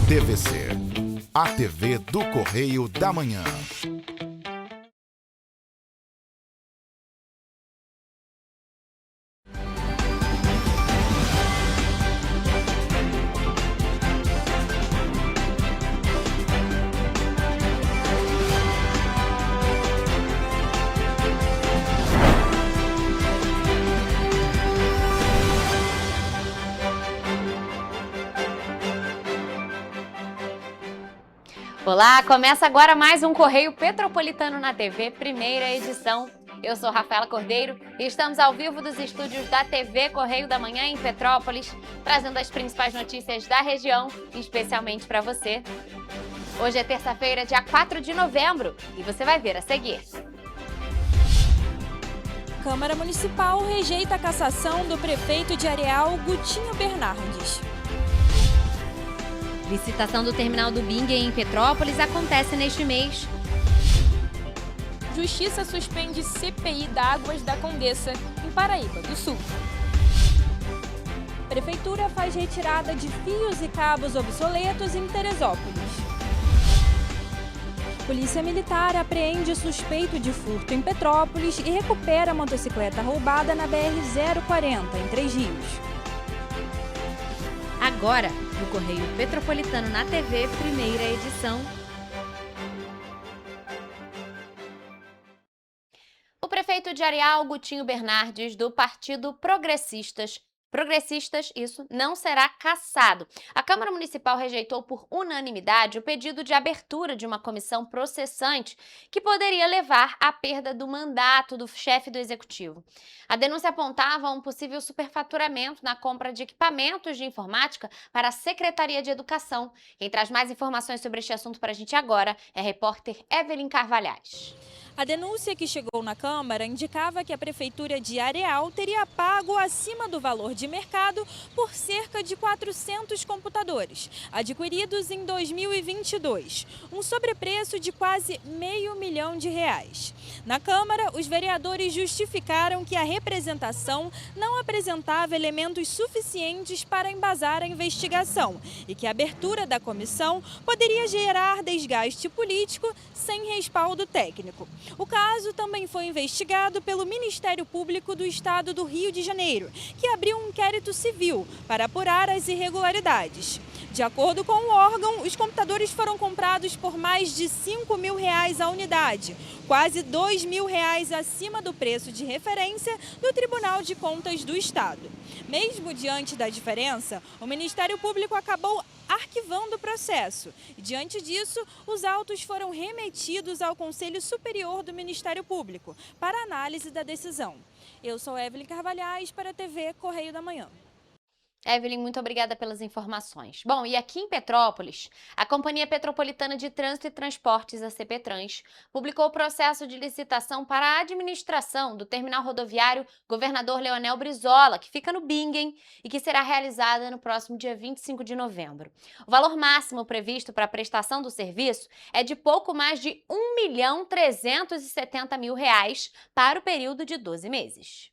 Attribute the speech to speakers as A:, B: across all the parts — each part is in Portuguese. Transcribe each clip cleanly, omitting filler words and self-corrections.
A: TVC, a TV do Correio da Manhã.
B: Olá, começa agora mais um Correio Petropolitano na TV, primeira edição. Eu sou Rafaela Cordeiro e estamos ao vivo dos estúdios da TV Correio da Manhã em Petrópolis, trazendo as principais notícias da região, especialmente para você. Hoje é terça-feira, dia 4 de novembro, e você vai ver a seguir.
C: Câmara Municipal rejeita a cassação do prefeito de Areal, Gutinho Bernardes.
B: Licitação do terminal do Bingen em Petrópolis acontece neste mês.
C: Justiça suspende CPI da Águas da Condessa, em Paraíba do Sul. Prefeitura faz retirada de fios e cabos obsoletos em Teresópolis. Polícia Militar apreende suspeito de furto em Petrópolis e recupera a motocicleta roubada na BR-040, em Três Rios.
B: Agora, no Correio Petropolitano na TV, primeira edição. O prefeito de Areal, Gutinho Bernardes, do Partido Progressistas, isso, não será cassado. A Câmara Municipal rejeitou por unanimidade o pedido de abertura de uma comissão processante que poderia levar à perda do mandato do chefe do Executivo. A denúncia apontava um possível superfaturamento na compra de equipamentos de informática para a Secretaria de Educação. Quem traz mais informações sobre este assunto para a gente agora é a repórter Evelyn Carvalhais.
C: A denúncia que chegou na Câmara indicava que a Prefeitura de Areal teria pago acima do valor de mercado por cerca de 400 computadores, adquiridos em 2022, um sobrepreço de quase R$500 mil. Na Câmara, os vereadores justificaram que a representação não apresentava elementos suficientes para embasar a investigação e que a abertura da comissão poderia gerar desgaste político sem respaldo técnico. O caso também foi investigado pelo Ministério Público do Estado do Rio de Janeiro, que abriu um inquérito civil para apurar as irregularidades. De acordo com o órgão, os computadores foram comprados por mais de R$5 mil a unidade, quase R$2 mil acima do preço de referência do Tribunal de Contas do Estado. Mesmo diante da diferença, o Ministério Público acabou arquivando o processo. E, diante disso, os autos foram remetidos ao Conselho Superior do Ministério Público para análise da decisão. Eu sou Evelyn Carvalhais para a TV Correio da Manhã.
B: Evelyn, muito obrigada pelas informações. Bom, e aqui em Petrópolis, a Companhia Petropolitana de Trânsito e Transportes, a CPTrans, publicou o processo de licitação para a administração do terminal rodoviário Governador Leonel Brizola, que fica no Bingen e que será realizada no próximo dia 25 de novembro. O valor máximo previsto para a prestação do serviço é de pouco mais de R$1.370.000 para o período de 12 meses.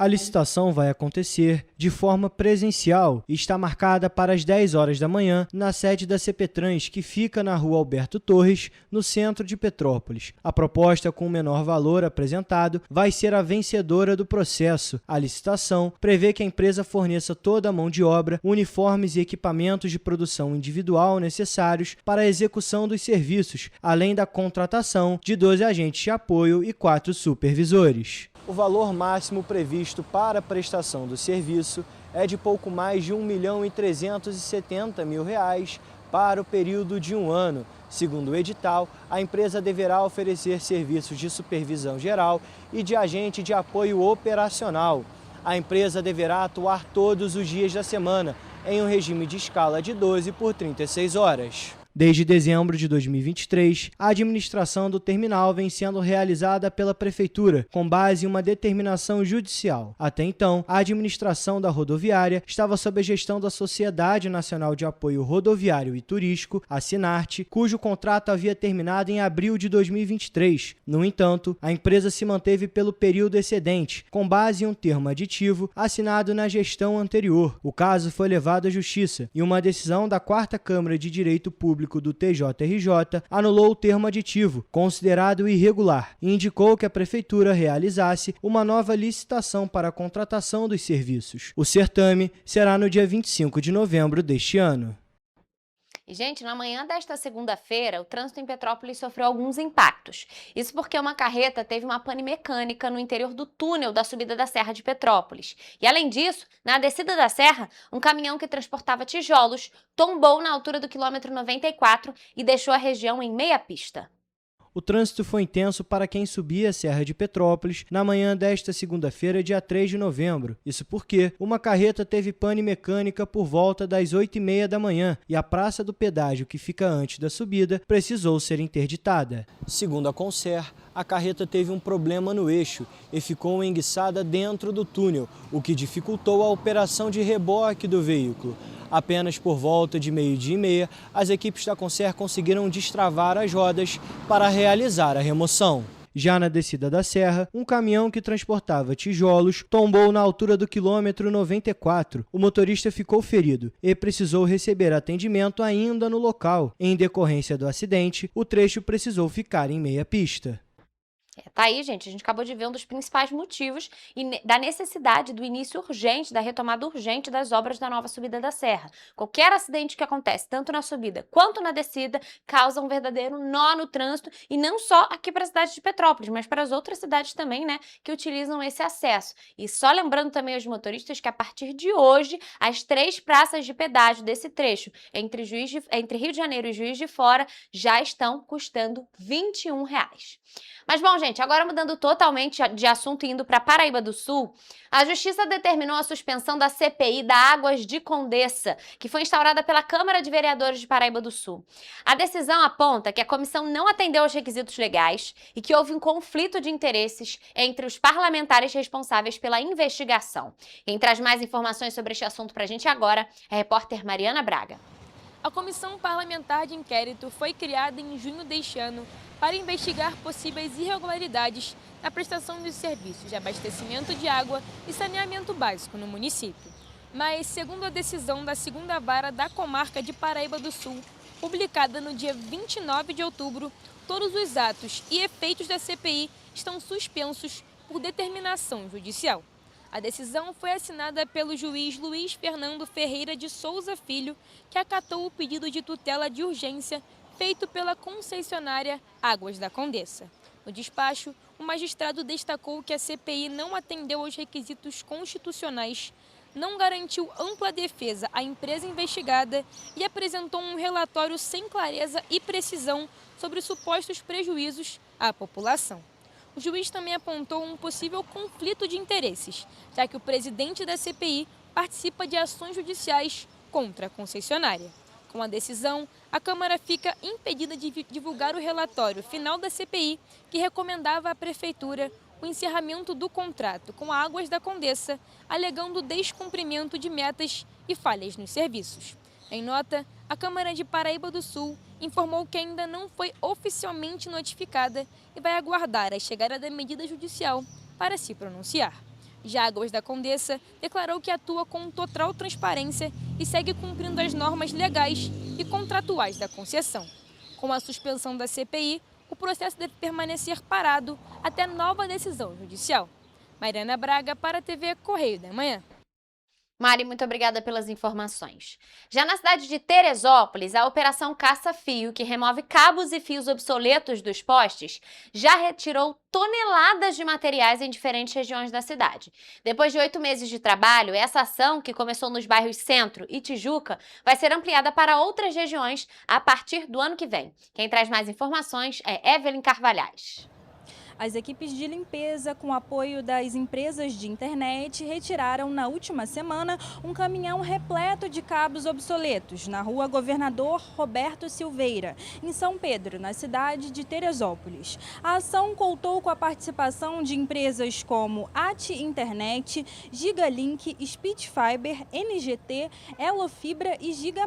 D: A licitação vai acontecer de forma presencial e está marcada para as 10 horas da manhã na sede da CPTrans, que fica na Rua Alberto Torres, no centro de Petrópolis. A proposta com o menor valor apresentado vai ser a vencedora do processo. A licitação prevê que a empresa forneça toda a mão de obra, uniformes e equipamentos de produção individual necessários para a execução dos serviços, além da contratação de 12 agentes de apoio e 4 supervisores. O valor máximo previsto para a prestação do serviço é de pouco mais de R$1.370.000 para o período de um ano. Segundo o edital, a empresa deverá oferecer serviços de supervisão geral e de agente de apoio operacional. A empresa deverá atuar todos os dias da semana, em um regime de escala de 12 por 36 horas. Desde dezembro de 2023, a administração do terminal vem sendo realizada pela Prefeitura, com base em uma determinação judicial. Até então, a administração da rodoviária estava sob a gestão da Sociedade Nacional de Apoio Rodoviário e Turístico, a Sinarte, cujo contrato havia terminado em abril de 2023. No entanto, a empresa se manteve pelo período excedente, com base em um termo aditivo assinado na gestão anterior. O caso foi levado à Justiça e uma decisão da 4ª Câmara de Direito Público do TJRJ anulou o termo aditivo, considerado irregular, e indicou que a Prefeitura realizasse uma nova licitação para a contratação dos serviços. O certame será no dia 25 de novembro deste ano.
B: E, gente, na manhã desta segunda-feira, o trânsito em Petrópolis sofreu alguns impactos. Isso porque uma carreta teve uma pane mecânica no interior do túnel da subida da Serra de Petrópolis. E, além disso, na descida da serra, um caminhão que transportava tijolos tombou na altura do quilômetro 94 e deixou a região em meia pista.
D: O trânsito foi intenso para quem subia a Serra de Petrópolis na manhã desta segunda-feira, dia 3 de novembro. Isso porque uma carreta teve pane mecânica por volta das 8h30 da manhã e a praça do pedágio, que fica antes da subida, precisou ser interditada. Segundo a Concer, a carreta teve um problema no eixo e ficou enguiçada dentro do túnel, o que dificultou a operação de reboque do veículo. Apenas por volta de 12h30, as equipes da Concer conseguiram destravar as rodas para realizar a remoção. Já na descida da serra, um caminhão que transportava tijolos tombou na altura do quilômetro 94. O motorista ficou ferido e precisou receber atendimento ainda no local. Em decorrência do acidente, o trecho precisou ficar em meia pista.
B: Tá aí, gente, a gente acabou de ver um dos principais motivos da necessidade do início urgente, da retomada urgente das obras da nova subida da serra. Qualquer acidente que acontece, tanto na subida quanto na descida, causa um verdadeiro nó no trânsito, e não só aqui para a cidade de Petrópolis, mas para as outras cidades também, né, que utilizam esse acesso. E só lembrando também aos motoristas que a partir de hoje, as 3 praças de pedágio desse trecho, entre Rio de Janeiro e Juiz de Fora, já estão custando R$21. Mas bom, gente, agora mudando totalmente de assunto e indo para Paraíba do Sul, a Justiça determinou a suspensão da CPI da Águas de Condessa, que foi instaurada pela Câmara de Vereadores de Paraíba do Sul. A decisão aponta que a comissão não atendeu aos requisitos legais e que houve um conflito de interesses entre os parlamentares responsáveis pela investigação. Quem traz mais informações sobre este assunto para a gente agora é a repórter Mariana Braga.
C: A Comissão Parlamentar de Inquérito foi criada em junho deste ano para investigar possíveis irregularidades na prestação dos serviços de abastecimento de água e saneamento básico no município. Mas, segundo a decisão da 2ª Vara da Comarca de Paraíba do Sul, publicada no dia 29 de outubro, todos os atos e efeitos da CPI estão suspensos por determinação judicial. A decisão foi assinada pelo juiz Luiz Fernando Ferreira de Souza Filho, que acatou o pedido de tutela de urgência feito pela concessionária Águas da Condessa. No despacho, o magistrado destacou que a CPI não atendeu aos requisitos constitucionais, não garantiu ampla defesa à empresa investigada e apresentou um relatório sem clareza e precisão sobre os supostos prejuízos à população. O juiz também apontou um possível conflito de interesses, já que o presidente da CPI participa de ações judiciais contra a concessionária. Com a decisão, a Câmara fica impedida de divulgar o relatório final da CPI, que recomendava à Prefeitura o encerramento do contrato com a Águas da Condessa, alegando descumprimento de metas e falhas nos serviços. Em nota, a Câmara de Paraíba do Sul informou que ainda não foi oficialmente notificada e vai aguardar a chegada da medida judicial para se pronunciar. Já Águas da Condessa declarou que atua com total transparência e segue cumprindo as normas legais e contratuais da concessão. Com a suspensão da CPI, o processo deve permanecer parado até nova decisão judicial. Mariana Braga para a TV Correio da Manhã.
B: Mari, muito obrigada pelas informações. Já na cidade de Teresópolis, a Operação Caça-Fio, que remove cabos e fios obsoletos dos postes, já retirou toneladas de materiais em diferentes regiões da cidade. Depois de 8 meses de trabalho, essa ação, que começou nos bairros Centro e Tijuca, vai ser ampliada para outras regiões a partir do ano que vem. Quem traz mais informações é Evelyn Carvalhais.
C: As equipes de limpeza, com apoio das empresas de internet, retiraram na última semana um caminhão repleto de cabos obsoletos na rua Governador Roberto Silveira, em São Pedro, na cidade de Teresópolis. A ação contou com a participação de empresas como AT Internet, Gigalink, Speedfiber, NGT, Elofibra e Giga+.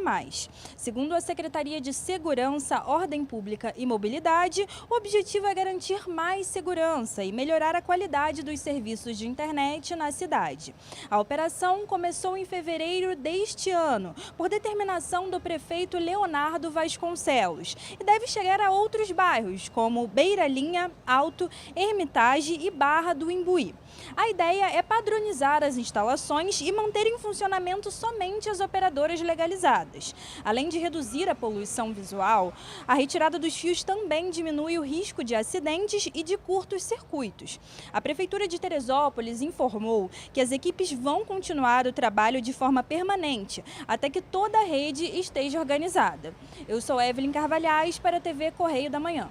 C: Segundo a Secretaria de Segurança, Ordem Pública e Mobilidade, o objetivo é garantir mais segurança e melhorar a qualidade dos serviços de internet na cidade. A operação começou em fevereiro deste ano, por determinação do prefeito Leonardo Vasconcelos, e deve chegar a outros bairros, como Beira Linha, Alto, Hermitage e Barra do Imbuí. A ideia é padronizar as instalações e manter em funcionamento somente as operadoras legalizadas. Além de reduzir a poluição visual, a retirada dos fios também diminui o risco de acidentes e de curtos circuitos. A Prefeitura de Teresópolis informou que as equipes vão continuar o trabalho de forma permanente, até que toda a rede esteja organizada. Eu sou Evelyn Carvalhais para a TV Correio da Manhã.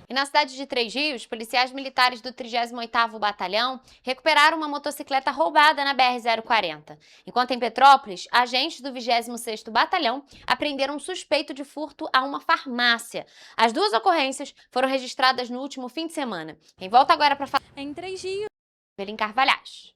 B: E na cidade de Três Rios, policiais militares do 38º Batalhão recuperaram uma motocicleta roubada na BR-040. Enquanto em Petrópolis, agentes do 26º Batalhão apreenderam um suspeito de furto a uma farmácia. As duas ocorrências foram registradas no último fim de semana. Quem volta agora para falar...
C: Em Três Rios.
B: Evelyn Carvalhais.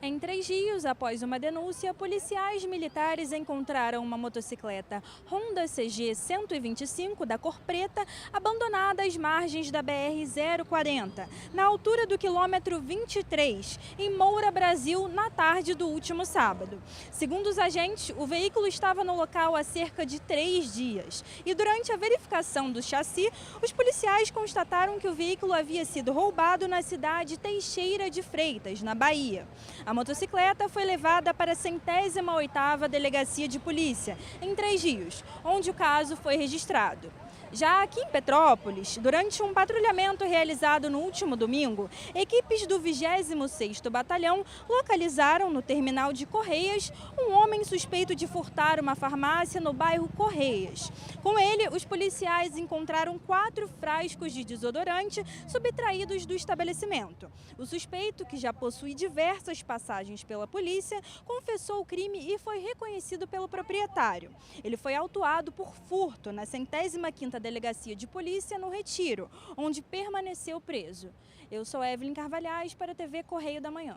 C: Em Três Rios, após uma denúncia, policiais militares encontraram uma motocicleta Honda CG 125 da cor preta abandonada às margens da BR-040, na altura do quilômetro 23, em Moura, Brasil, na tarde do último sábado. Segundo os agentes, o veículo estava no local há cerca de 3 dias e durante a verificação do chassi, os policiais constataram que o veículo havia sido roubado na cidade Teixeira de Freitas, na Bahia. A motocicleta foi levada para a 108ª Delegacia de Polícia, em Três Rios, onde o caso foi registrado. Já aqui em Petrópolis, durante um patrulhamento realizado no último domingo, equipes do 26º Batalhão localizaram no terminal de Correias um homem suspeito de furtar uma farmácia no bairro Correias. Com ele, os policiais encontraram 4 frascos de desodorante subtraídos do estabelecimento. O suspeito, que já possui diversas passagens pela polícia, confessou o crime e foi reconhecido pelo proprietário. Ele foi autuado por furto na 105ª Delegacia de Polícia no Retiro, onde permaneceu preso. Eu sou Evelyn Carvalhais para a TV Correio da Manhã.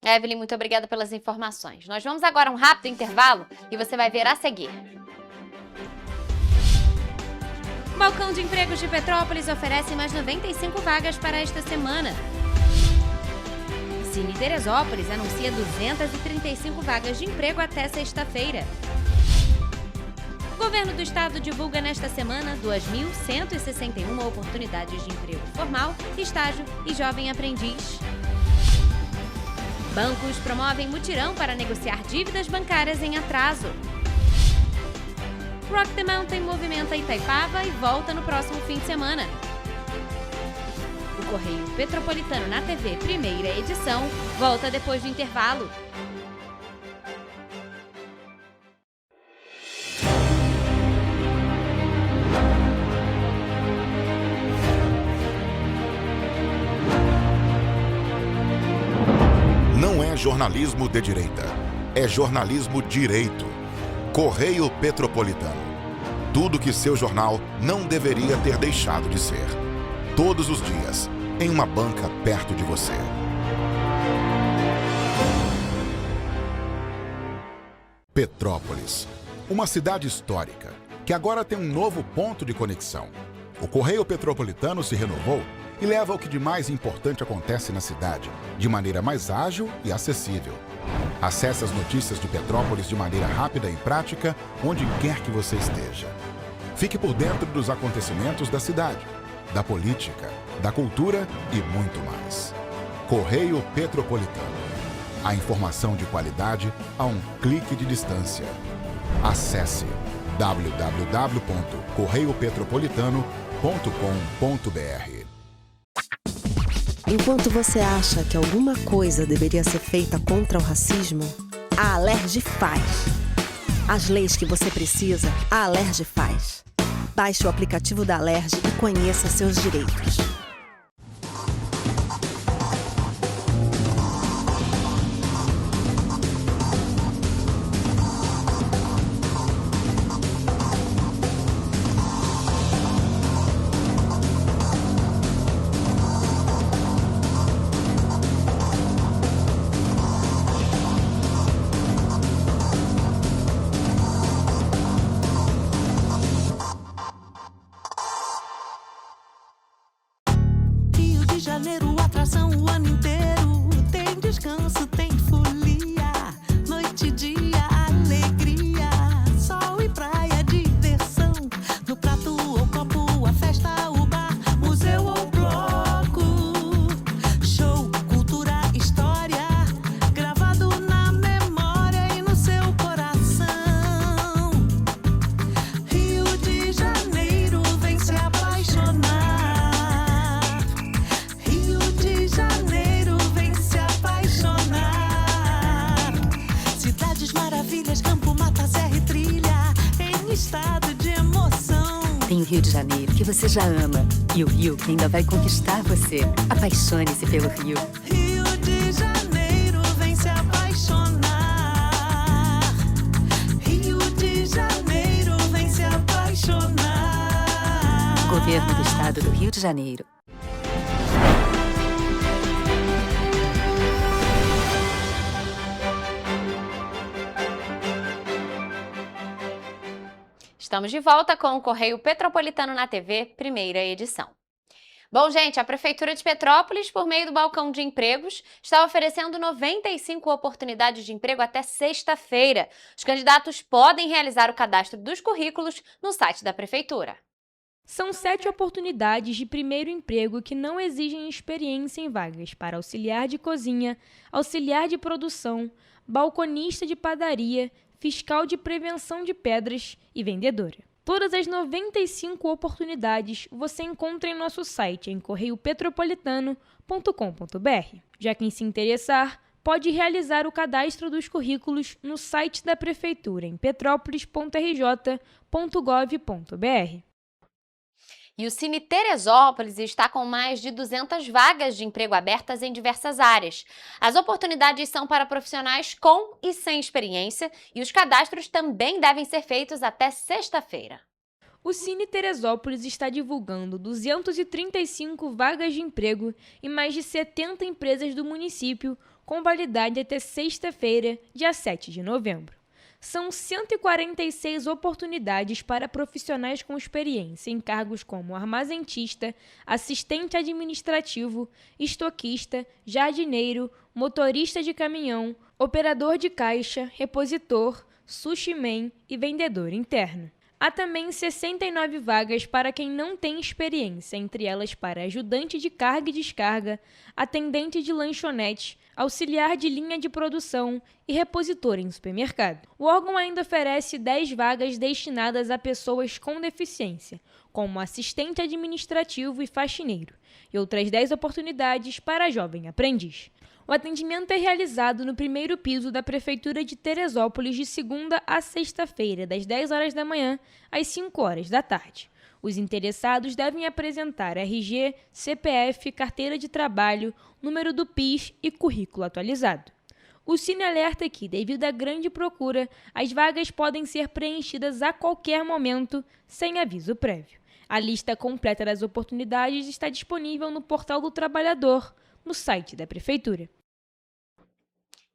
B: Evelyn, muito obrigada pelas informações. Nós vamos agora a um rápido intervalo e você vai ver a seguir. O Balcão de Empregos de Petrópolis oferece mais 95 vagas para esta semana. Cine Teresópolis anuncia 235 vagas de emprego até sexta-feira. O governo do estado divulga nesta semana 2.161 oportunidades de emprego formal, estágio e jovem aprendiz. Bancos promovem mutirão para negociar dívidas bancárias em atraso. Rock the Mountain movimenta Itaipava e volta no próximo fim de semana. O Correio Petropolitano na TV, primeira edição, volta depois do intervalo.
A: Não é jornalismo de direita, é jornalismo direito. Correio Petropolitano. Tudo que seu jornal não deveria ter deixado de ser. Todos os dias, em uma banca perto de você. Petrópolis, uma cidade histórica, que agora tem um novo ponto de conexão. O Correio Petropolitano se renovou e leva o que de mais importante acontece na cidade, de maneira mais ágil e acessível. Acesse as notícias de Petrópolis de maneira rápida e prática, onde quer que você esteja. Fique por dentro dos acontecimentos da cidade, da política, da cultura e muito mais. Correio Petropolitano. A informação de qualidade a um clique de distância. Acesse www.correiopetropolitano.com.br.
E: Enquanto você acha que alguma coisa deveria ser feita contra o racismo, a Alerj faz. As leis que você precisa, a Alerj faz. Baixe o aplicativo da Alerj e conheça seus direitos.
F: Rio de Janeiro, atração o ano inteiro. Tem descanso, tem folia, noite e dia, alegria, sol e praia, diversão. No prato ou copo, a festa, o bar, museu ou bloco. Show, cultura, história, gravado na memória e no seu coração. Rio de Janeiro, vem se apaixonar. Rio de Janeiro, vem se apaixonar. Cidades maravilhas, campo, mata, serra e trilha, em estado de emoção.
G: Tem o Rio de Janeiro, que você já ama, e o Rio, que ainda vai conquistar você. Apaixone-se pelo Rio.
F: Rio de Janeiro, vem se apaixonar. Rio de Janeiro, vem se apaixonar.
G: Governo do Estado do Rio de Janeiro.
B: Estamos de volta com o Correio Petropolitano na TV, primeira edição. Bom, gente, a Prefeitura de Petrópolis, por meio do Balcão de Empregos, está oferecendo 95 oportunidades de emprego até sexta-feira. Os candidatos podem realizar o cadastro dos currículos no site da Prefeitura.
C: São 7 oportunidades de primeiro emprego que não exigem experiência em vagas para auxiliar de cozinha, auxiliar de produção, balconista de padaria, fiscal de prevenção de pedras e vendedora. Todas as 95 oportunidades você encontra em nosso site em correiopetropolitano.com.br. Já quem se interessar, pode realizar o cadastro dos currículos no site da Prefeitura em petrópolis.rj.gov.br.
B: E o Cine Teresópolis está com mais de 200 vagas de emprego abertas em diversas áreas. As oportunidades são para profissionais com e sem experiência e os cadastros também devem ser feitos até sexta-feira.
C: O Cine Teresópolis está divulgando 235 vagas de emprego em mais de 70 empresas do município, com validade até sexta-feira, dia 7 de novembro. São 146 oportunidades para profissionais com experiência em cargos como armazentista, assistente administrativo, estoquista, jardineiro, motorista de caminhão, operador de caixa, repositor, sushi man e vendedor interno. Há também 69 vagas para quem não tem experiência, entre elas para ajudante de carga e descarga, atendente de lanchonete, auxiliar de linha de produção e repositor em supermercado. O órgão ainda oferece 10 vagas destinadas a pessoas com deficiência, como assistente administrativo e faxineiro, e outras 10 oportunidades para jovem aprendiz. O atendimento é realizado no primeiro piso da Prefeitura de Teresópolis de segunda a sexta-feira, das 10 horas da manhã às 5 horas da tarde. Os interessados devem apresentar RG, CPF, carteira de trabalho, número do PIS e currículo atualizado. O Cine alerta que, devido à grande procura, as vagas podem ser preenchidas a qualquer momento, sem aviso prévio. A lista completa das oportunidades está disponível no Portal do Trabalhador, no site da Prefeitura.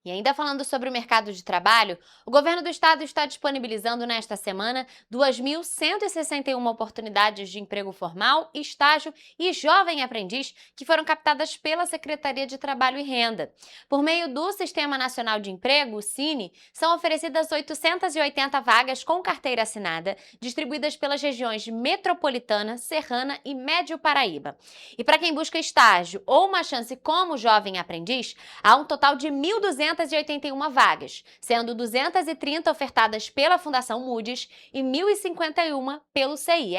B: E ainda falando sobre o mercado de trabalho, o governo do estado está disponibilizando nesta semana 2.161 oportunidades de emprego formal, estágio e jovem aprendiz que foram captadas pela Secretaria de Trabalho e Renda. Por meio do Sistema Nacional de Emprego, o SINE, são oferecidas 880 vagas com carteira assinada, distribuídas pelas regiões Metropolitana, Serrana e Médio Paraíba. E para quem busca estágio ou uma chance como jovem aprendiz, há um total de 1.281 vagas, sendo 230 ofertadas pela Fundação Moody's e 1.051 pelo CIE.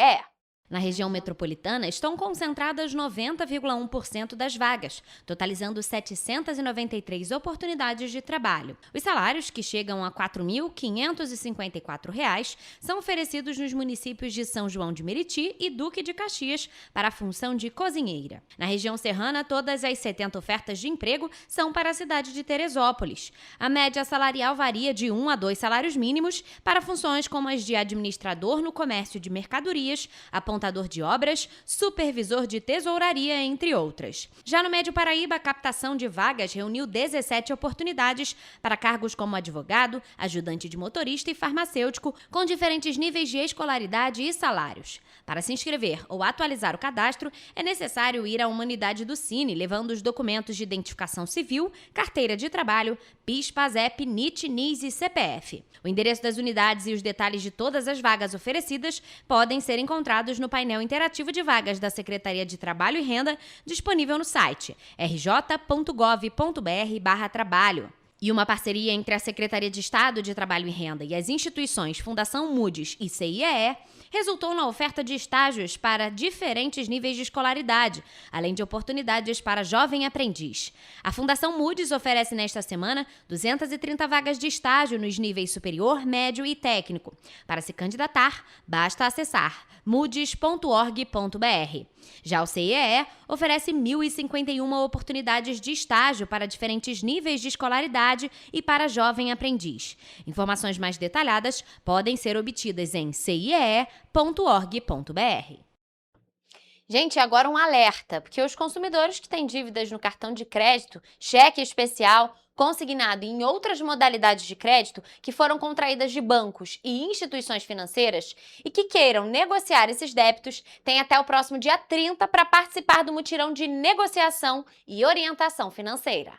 B: Na região metropolitana, estão concentradas 90,1% das vagas, totalizando 793 oportunidades de trabalho. Os salários, que chegam a R$ 4.554, são oferecidos nos municípios de São João de Meriti e Duque de Caxias para a função de cozinheira. Na região serrana, todas as 70 ofertas de emprego são para a cidade de Teresópolis. A média salarial varia de 1 a 2 salários mínimos para funções como as de administrador no comércio de mercadorias, apontador de obras, supervisor de tesouraria, entre outras. Já no Médio Paraíba, a captação de vagas reuniu 17 oportunidades para cargos como advogado, ajudante de motorista e farmacêutico, com diferentes níveis de escolaridade e salários. Para se inscrever ou atualizar o cadastro, é necessário ir a uma unidade do Cine, levando os documentos de identificação civil, carteira de trabalho, PIS, PASEP, NIT, NIS e CPF. O endereço das unidades e os detalhes de todas as vagas oferecidas podem ser encontrados no painel interativo de vagas da Secretaria de Trabalho e Renda, disponível no site rj.gov.br/trabalho. E uma parceria entre a Secretaria de Estado de Trabalho e Renda e as instituições Fundação Moody's e CIEE resultou na oferta de estágios para diferentes níveis de escolaridade, além de oportunidades para jovem aprendiz. A Fundação Moody's oferece nesta semana 230 vagas de estágio nos níveis superior, médio e técnico. Para se candidatar, basta acessar moodys.org.br. Já o CIEE oferece 1.051 oportunidades de estágio para diferentes níveis de escolaridade e para jovem aprendiz. Informações mais detalhadas podem ser obtidas em ciee.org.br. Gente, agora um alerta, porque os consumidores que têm dívidas no cartão de crédito, cheque especial, consignado em outras modalidades de crédito que foram contraídas de bancos e instituições financeiras e que queiram negociar esses débitos, têm até o próximo dia 30 para participar do mutirão de negociação e orientação financeira.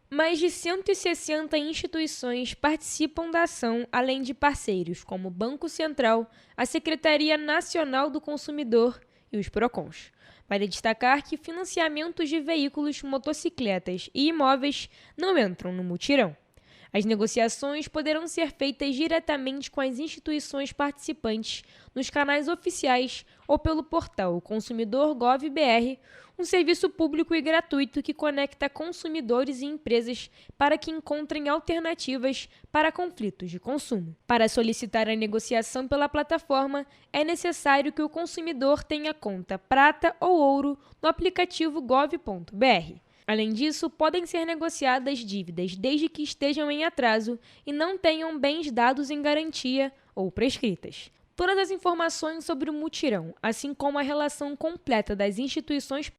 H: Mais de 160 instituições participam da ação, além de parceiros como o Banco Central, a Secretaria Nacional do Consumidor e os PROCONs. Vale destacar que financiamentos de veículos, motocicletas e imóveis não entram no mutirão. As negociações poderão ser feitas diretamente com as instituições participantes nos canais oficiais ou pelo portal Consumidor.gov.br, um serviço público e gratuito que conecta consumidores e empresas para que encontrem alternativas para conflitos de consumo. Para solicitar a negociação pela plataforma, é necessário que o consumidor tenha conta prata ou ouro no aplicativo gov.br. Além disso, podem ser negociadas dívidas desde que estejam em atraso e não tenham bens dados em garantia ou prescritas. Todas as informações sobre o mutirão, assim como a relação completa das instituições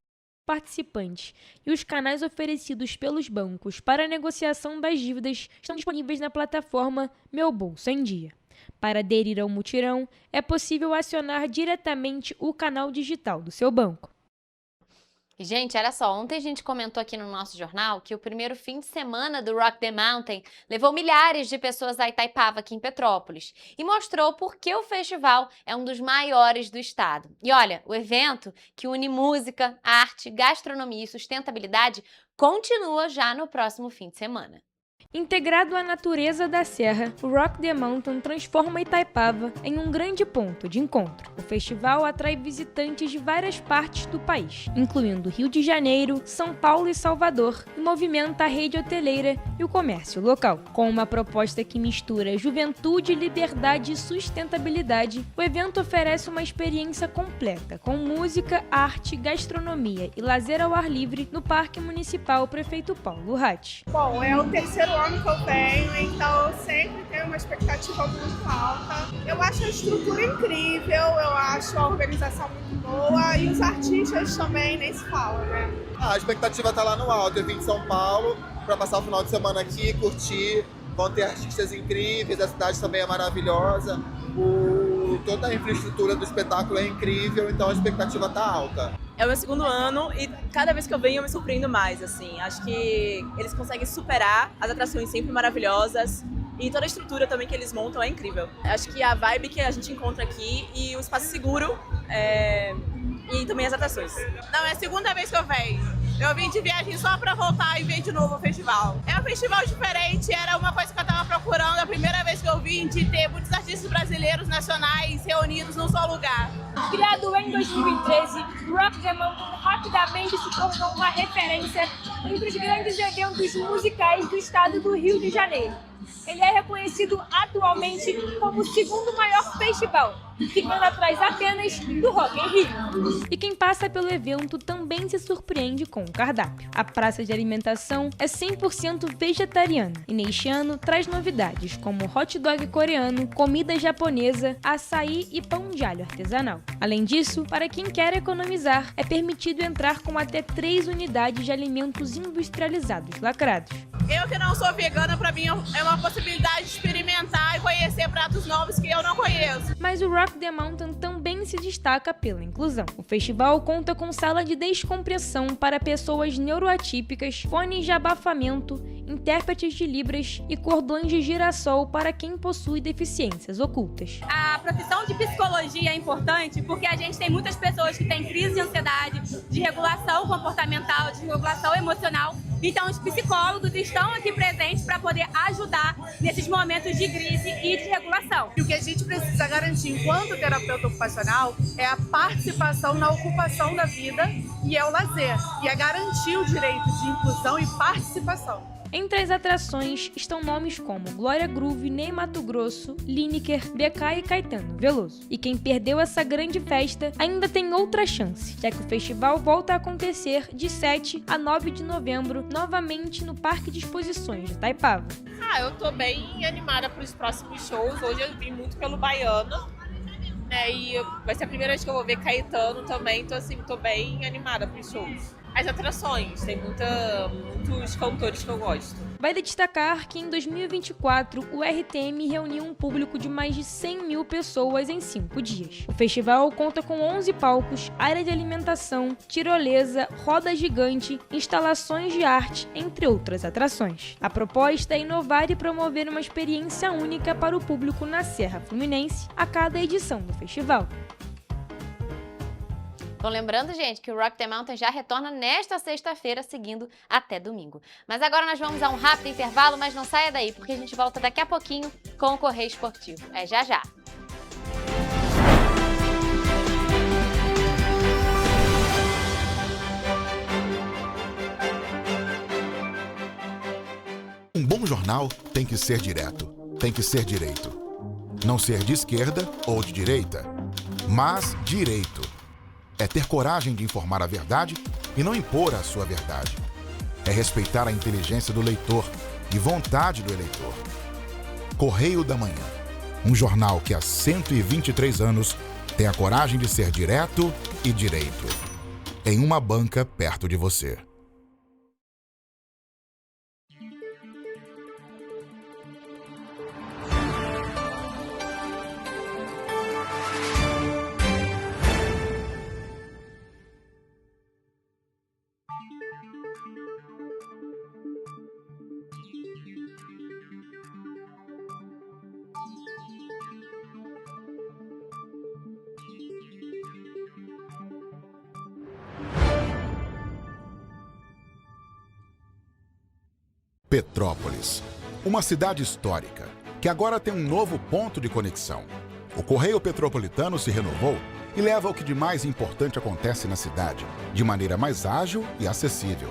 H: participantes e os canais oferecidos pelos bancos para a negociação das dívidas, estão disponíveis na plataforma Meu Bolso em Dia. Para aderir ao mutirão, é possível acionar diretamente o canal digital do seu banco.
B: Gente, olha só, ontem a gente comentou aqui no nosso jornal que o primeiro fim de semana do Rock the Mountain levou milhares de pessoas a Itaipava, aqui em Petrópolis, e mostrou por que o festival é um dos maiores do estado. E olha, o evento, que une música, arte, gastronomia e sustentabilidade, continua já no próximo fim de semana.
H: Integrado à natureza da serra, o Rock the Mountain transforma Itaipava em um grande ponto de encontro. O festival atrai visitantes de várias partes do país, incluindo Rio de Janeiro, São Paulo e Salvador, e movimenta a rede hoteleira e o comércio local. Com uma proposta que mistura juventude, liberdade e sustentabilidade, o evento oferece uma experiência completa, com música, arte, gastronomia e lazer ao ar livre no Parque Municipal Prefeito Paulo Ratti.
I: Bom, é o terceiro ano que eu venho, então eu sempre tenho uma expectativa muito alta. Eu acho a estrutura incrível, eu acho a organização muito boa e os artistas também, nem se fala, né?
J: A expectativa tá lá no alto. Eu vim de São Paulo para passar o final de semana aqui, curtir. Vão ter artistas incríveis, a cidade também é maravilhosa. Toda a infraestrutura do espetáculo é incrível, então a expectativa tá alta.
K: É o meu segundo ano e cada vez que eu venho eu me surpreendo mais, assim. Acho que eles conseguem superar as atrações sempre maravilhosas e toda a estrutura também que eles montam é incrível. Acho que a vibe que a gente encontra aqui e o espaço seguro e também as atrações.
I: Não, é a segunda vez que eu venho. Eu vim de viagem só pra voltar e ver de novo o festival. É um festival diferente, era uma coisa que eu tava procurando. A primeira vez que eu vim de ter muitos artistas brasileiros nacionais reunidos num só lugar.
H: Criado em 2013, o Rock the Mountain rapidamente se tornou uma referência entre os grandes eventos musicais do estado do Rio de Janeiro. Ele é reconhecido atualmente como o segundo maior festival, ficando atrás apenas do Rock in Rio. E quem passa pelo evento também se surpreende com o cardápio. A praça de alimentação é 100% vegetariana e neste ano traz novidades como hot dog coreano, comida japonesa, açaí e pão de alho artesanal. Além disso, para quem quer economizar, é permitido entrar com até 3 unidades de alimentos industrializados lacrados.
I: Eu que não sou vegana, pra mim é uma possibilidade de experimentar e conhecer pratos novos que eu não conheço.
H: Mas o Rock the Mountain também se destaca pela inclusão. O festival conta com sala de descompressão para pessoas neuroatípicas, fones de abafamento, intérpretes de libras e cordões de girassol para quem possui deficiências ocultas.
L: A profissão de psicologia é importante porque a gente tem muitas pessoas que têm crise de ansiedade, de regulação comportamental, de regulação emocional. Então, os psicólogos estão aqui presentes para poder ajudar nesses momentos de crise e de regulação.
I: E o que a gente precisa garantir enquanto terapeuta ocupacional é a participação na ocupação da vida e é o lazer. E é garantir o direito de inclusão e participação.
H: Entre as atrações estão nomes como Glória Groove, Ney Matogrosso, Lineker, BK e Caetano Veloso. E quem perdeu essa grande festa ainda tem outra chance, já que o festival volta a acontecer de 7 a 9 de novembro, novamente no Parque de Exposições de Itaipava.
M: Eu tô bem animada para os próximos shows. Hoje eu vim muito pelo Baiano, né? E vai ser a primeira vez que eu vou ver Caetano também, então assim, tô bem animada para os shows. As atrações, tem muitos cantores que eu gosto.
H: Vale destacar que em 2024 o RTM reuniu um público de mais de 100 mil pessoas em 5 dias. O festival conta com 11 palcos, área de alimentação, tirolesa, roda gigante, instalações de arte, entre outras atrações. A proposta é inovar e promover uma experiência única para o público na Serra Fluminense a cada edição do festival.
B: Bom, lembrando, gente, que o Rock the Mountain já retorna nesta sexta-feira, seguindo até domingo. Mas agora nós vamos a um rápido intervalo, mas não saia daí, porque a gente volta daqui a pouquinho com o Correio Esportivo. É já já!
A: Um bom jornal tem que ser direto, tem que ser direito. Não ser de esquerda ou de direita, mas direito. É ter coragem de informar a verdade e não impor a sua verdade. É respeitar a inteligência do leitor e vontade do eleitor. Correio da Manhã, um jornal que há 123 anos tem a coragem de ser direto e direito. Em uma banca perto de você. Petrópolis, uma cidade histórica, que agora tem um novo ponto de conexão. O Correio Petropolitano se renovou e leva o que de mais importante acontece na cidade, de maneira mais ágil e acessível.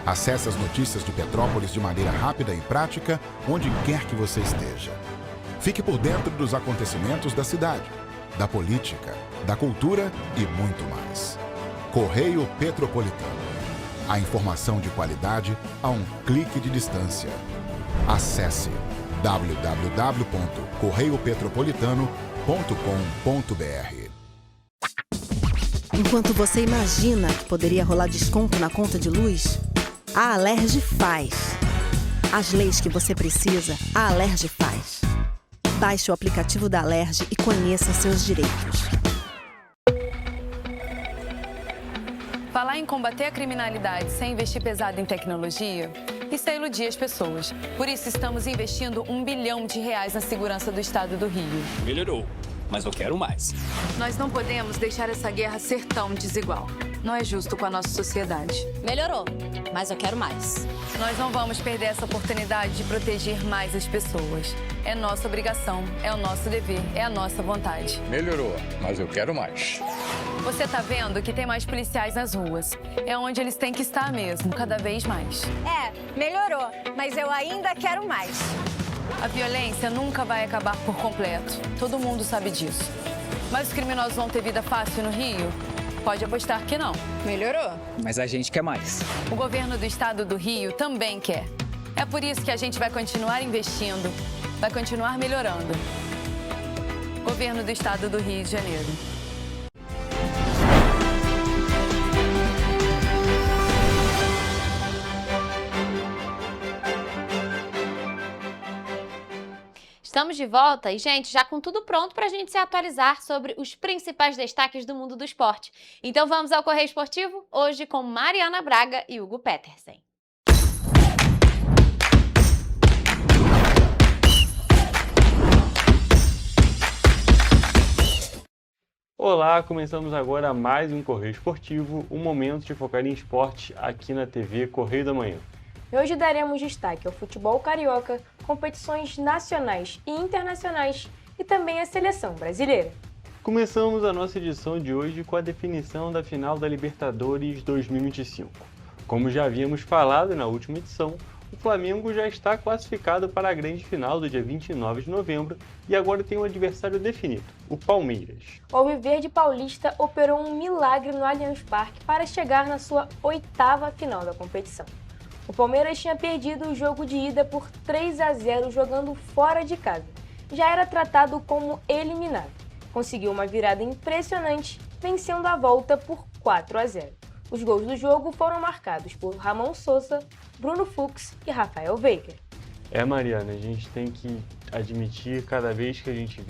A: Acesse as notícias de Petrópolis de maneira rápida e prática, onde quer que você esteja. Fique por dentro dos acontecimentos da cidade, da política, da cultura e muito mais. Correio Petropolitano. A informação de qualidade a um clique de distância. Acesse www.correiopetropolitano.com.br.
E: Enquanto você imagina que poderia rolar desconto na conta de luz, a Alerj faz. As leis que você precisa, a Alerj faz. Baixe o aplicativo da Alerj e conheça seus direitos.
N: Falar em combater a criminalidade sem investir pesado em tecnologia, isso é iludir as pessoas. Por isso, estamos investindo R$1 bilhão na segurança do estado do Rio.
O: Melhorou, mas eu quero mais.
N: Nós não podemos deixar essa guerra ser tão desigual. não é justo com a nossa sociedade.
O: Melhorou, mas eu quero mais.
N: Nós não vamos perder essa oportunidade de proteger mais as pessoas. É nossa obrigação, é o nosso dever, é a nossa vontade.
P: Melhorou, mas eu quero mais.
N: Você tá vendo que tem mais policiais nas ruas. É onde eles têm que estar mesmo, cada vez mais.
O: Melhorou, mas eu ainda quero mais.
N: A violência nunca vai acabar por completo. Todo mundo sabe disso. Mas os criminosos vão ter vida fácil no Rio? Pode apostar que não.
O: Melhorou.
Q: Mas a gente quer mais.
N: O governo do estado do Rio também quer. É por isso que a gente vai continuar investindo, vai continuar melhorando. Governo do estado do Rio de Janeiro.
B: Estamos de volta e, gente, já com tudo pronto para a gente se atualizar sobre os principais destaques do mundo do esporte. Então vamos ao Correio Esportivo, hoje com Mariana Braga e Hugo Petersen.
R: Olá, começamos agora mais um Correio Esportivo, um momento de focar em esporte aqui na TV Correio da Manhã.
H: E hoje daremos destaque ao futebol carioca, competições nacionais e internacionais e também a seleção brasileira.
R: Começamos a nossa edição de hoje com a definição da final da Libertadores 2025. Como já havíamos falado na última edição, o Flamengo já está classificado para a grande final do dia 29 de novembro e agora tem um adversário definido, o Palmeiras.
H: O Alviverde Paulista operou um milagre no Allianz Parque para chegar na sua 8ª final da competição. O Palmeiras tinha perdido o jogo de ida por 3-0 jogando fora de casa. Já era tratado como eliminado. Conseguiu uma virada impressionante, vencendo a volta por 4-0. Os gols do jogo foram marcados por Ramon Sousa, Bruno Fux e Rafael Veiga.
R: Mariana, a gente tem que admitir cada vez que a gente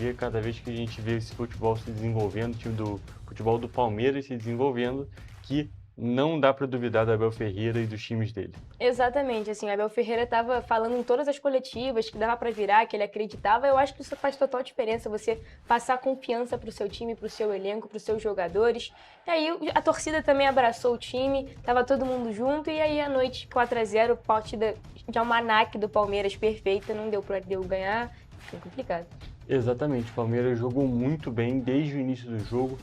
R: vê esse futebol se desenvolvendo, o time do futebol do Palmeiras se desenvolvendo, que não dá para duvidar da Abel Ferreira e dos times dele.
H: Exatamente, assim, o Abel Ferreira estava falando em todas as coletivas que dava para virar, que ele acreditava. Eu acho que isso faz total diferença, você passar confiança para o seu time, para o seu elenco, para os seus jogadores. E aí a torcida também abraçou o time, estava todo mundo junto, e aí à noite 4-0, partida de almanaque do Palmeiras perfeita, não deu para ganhar, foi complicado.
R: Exatamente, o Palmeiras jogou muito bem desde o início do jogo.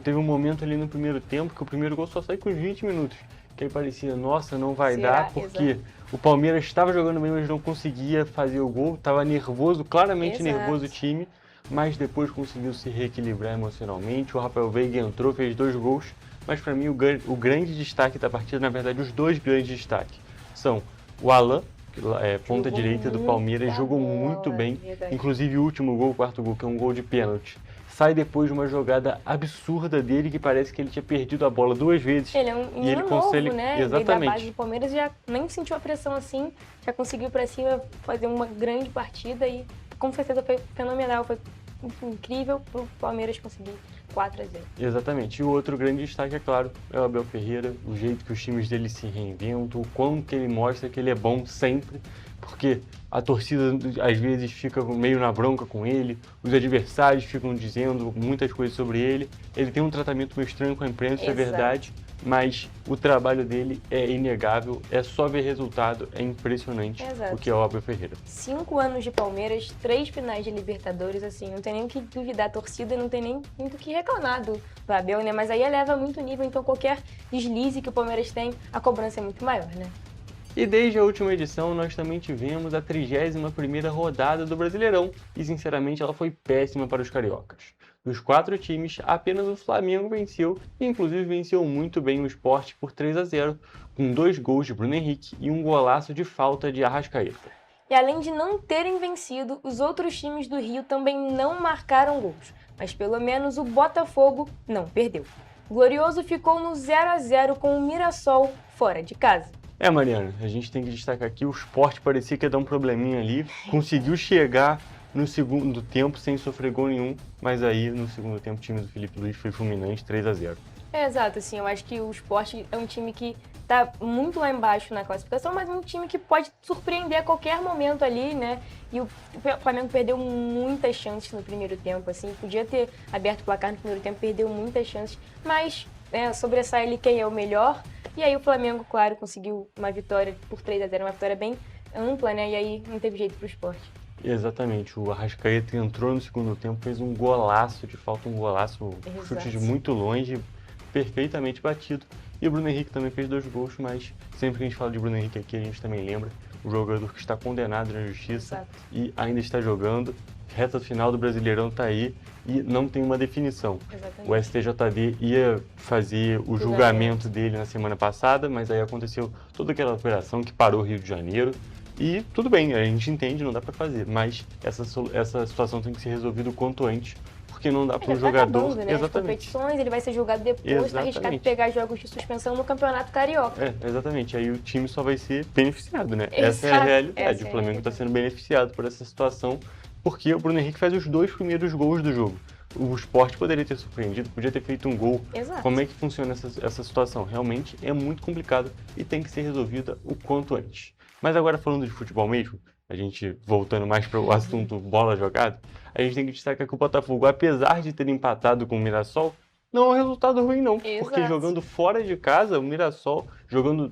R: Teve um momento ali no primeiro tempo que o primeiro gol só saiu com 20 minutos. Que aí parecia, nossa, não vai dar, porque Exato. O Palmeiras estava jogando bem, mas não conseguia fazer o gol. Estava nervoso, claramente
H: Exato.
R: Nervoso o time, mas depois conseguiu se reequilibrar emocionalmente. O Rafael Veiga entrou, fez 2 gols, mas para mim o grande destaque da partida, na verdade os 2 grandes destaques, são o Alan, que é ponta direita do Palmeiras, jogou muito bem.
H: Verdade.
R: Inclusive o último gol, o 4º gol, que é um gol de pênalti. Sai depois de uma jogada absurda dele, que parece que ele tinha perdido a bola 2 vezes.
H: Ele é um menino novo, né?
R: Exatamente.
H: Veio da base do Palmeiras, já nem sentiu a pressão assim, já conseguiu pra cima fazer uma grande partida e com certeza foi fenomenal, foi incrível pro Palmeiras conseguir 4-0.
R: Exatamente. E o outro grande destaque, é claro, é o Abel Ferreira, o jeito que os times dele se reinventam, o quanto ele mostra que ele é bom sempre, porque a torcida às vezes fica meio na bronca com ele, os adversários ficam dizendo muitas coisas sobre ele, ele tem um tratamento meio estranho com a imprensa,
H: Exato.
R: É verdade, mas o trabalho dele é inegável, é só ver resultado, é impressionante.
H: Exato.
R: O que é o Abel Ferreira.
H: 5 anos de Palmeiras, 3 finais de Libertadores, assim, não tem nem o que duvidar a torcida, não tem nem muito o que reclamar do Abel, né? Mas aí eleva muito o nível, então qualquer deslize que o Palmeiras tem, a cobrança é muito maior, né?
R: E desde a última edição nós também tivemos a 31ª rodada do Brasileirão e sinceramente ela foi péssima para os cariocas. Dos 4 times, apenas o Flamengo venceu e inclusive venceu muito bem o Sport por 3-0, com 2 gols de Bruno Henrique e um golaço de falta de Arrascaeta.
H: E além de não terem vencido, os outros times do Rio também não marcaram gols, mas pelo menos o Botafogo não perdeu. O Glorioso ficou no 0-0 com o Mirassol fora de casa.
R: Mariana, a gente tem que destacar aqui, o Sport parecia que ia dar um probleminha ali, conseguiu chegar no segundo tempo sem sofrer gol nenhum, mas aí no segundo tempo o time do Felipe Luiz foi fulminante, 3-0.
H: Exato, assim, eu acho que o Sport é um time que tá muito lá embaixo na classificação, mas um time que pode surpreender a qualquer momento ali, né? E o Flamengo perdeu muitas chances no primeiro tempo, assim, podia ter aberto o placar no primeiro tempo, perdeu muitas chances, mas sobressai ali quem é o melhor. E aí o Flamengo, claro, conseguiu uma vitória por 3-0, uma vitória bem ampla, né? E aí não teve jeito pro Sport.
R: Exatamente, o Arrascaeta entrou no segundo tempo, fez um golaço de falta, um golaço, chute de muito longe, perfeitamente batido. E o Bruno Henrique também fez 2 gols, mas sempre que a gente fala de Bruno Henrique aqui, a gente também lembra o jogador que está condenado na justiça e ainda está jogando. Reta final do Brasileirão está aí e não tem uma definição.
H: Exatamente.
R: O STJD ia fazer o julgamento dele na semana passada, mas aí aconteceu toda aquela operação que parou o Rio de Janeiro. E tudo bem, a gente entende, não dá para fazer, mas essa situação tem que ser resolvida o quanto antes, porque não dá para um jogador...
H: Acabando, né? As competições, ele vai ser julgado depois, tá arriscado pegar jogos de suspensão no Campeonato Carioca.
R: Exatamente, aí o time só vai ser beneficiado, né? Essa é a realidade, o Flamengo está sendo beneficiado por essa situação, porque o Bruno Henrique faz os 2 primeiros gols do jogo. O Sport poderia ter surpreendido, podia ter feito um gol.
H: Exato.
R: Como é que funciona essa situação? Realmente é muito complicado e tem que ser resolvida o quanto antes. Mas agora falando de futebol mesmo, a gente voltando mais para o assunto bola jogada, a gente tem que destacar que o Botafogo, apesar de ter empatado com o Mirassol, não é um resultado ruim não, porque jogando fora de casa, o Mirassol jogando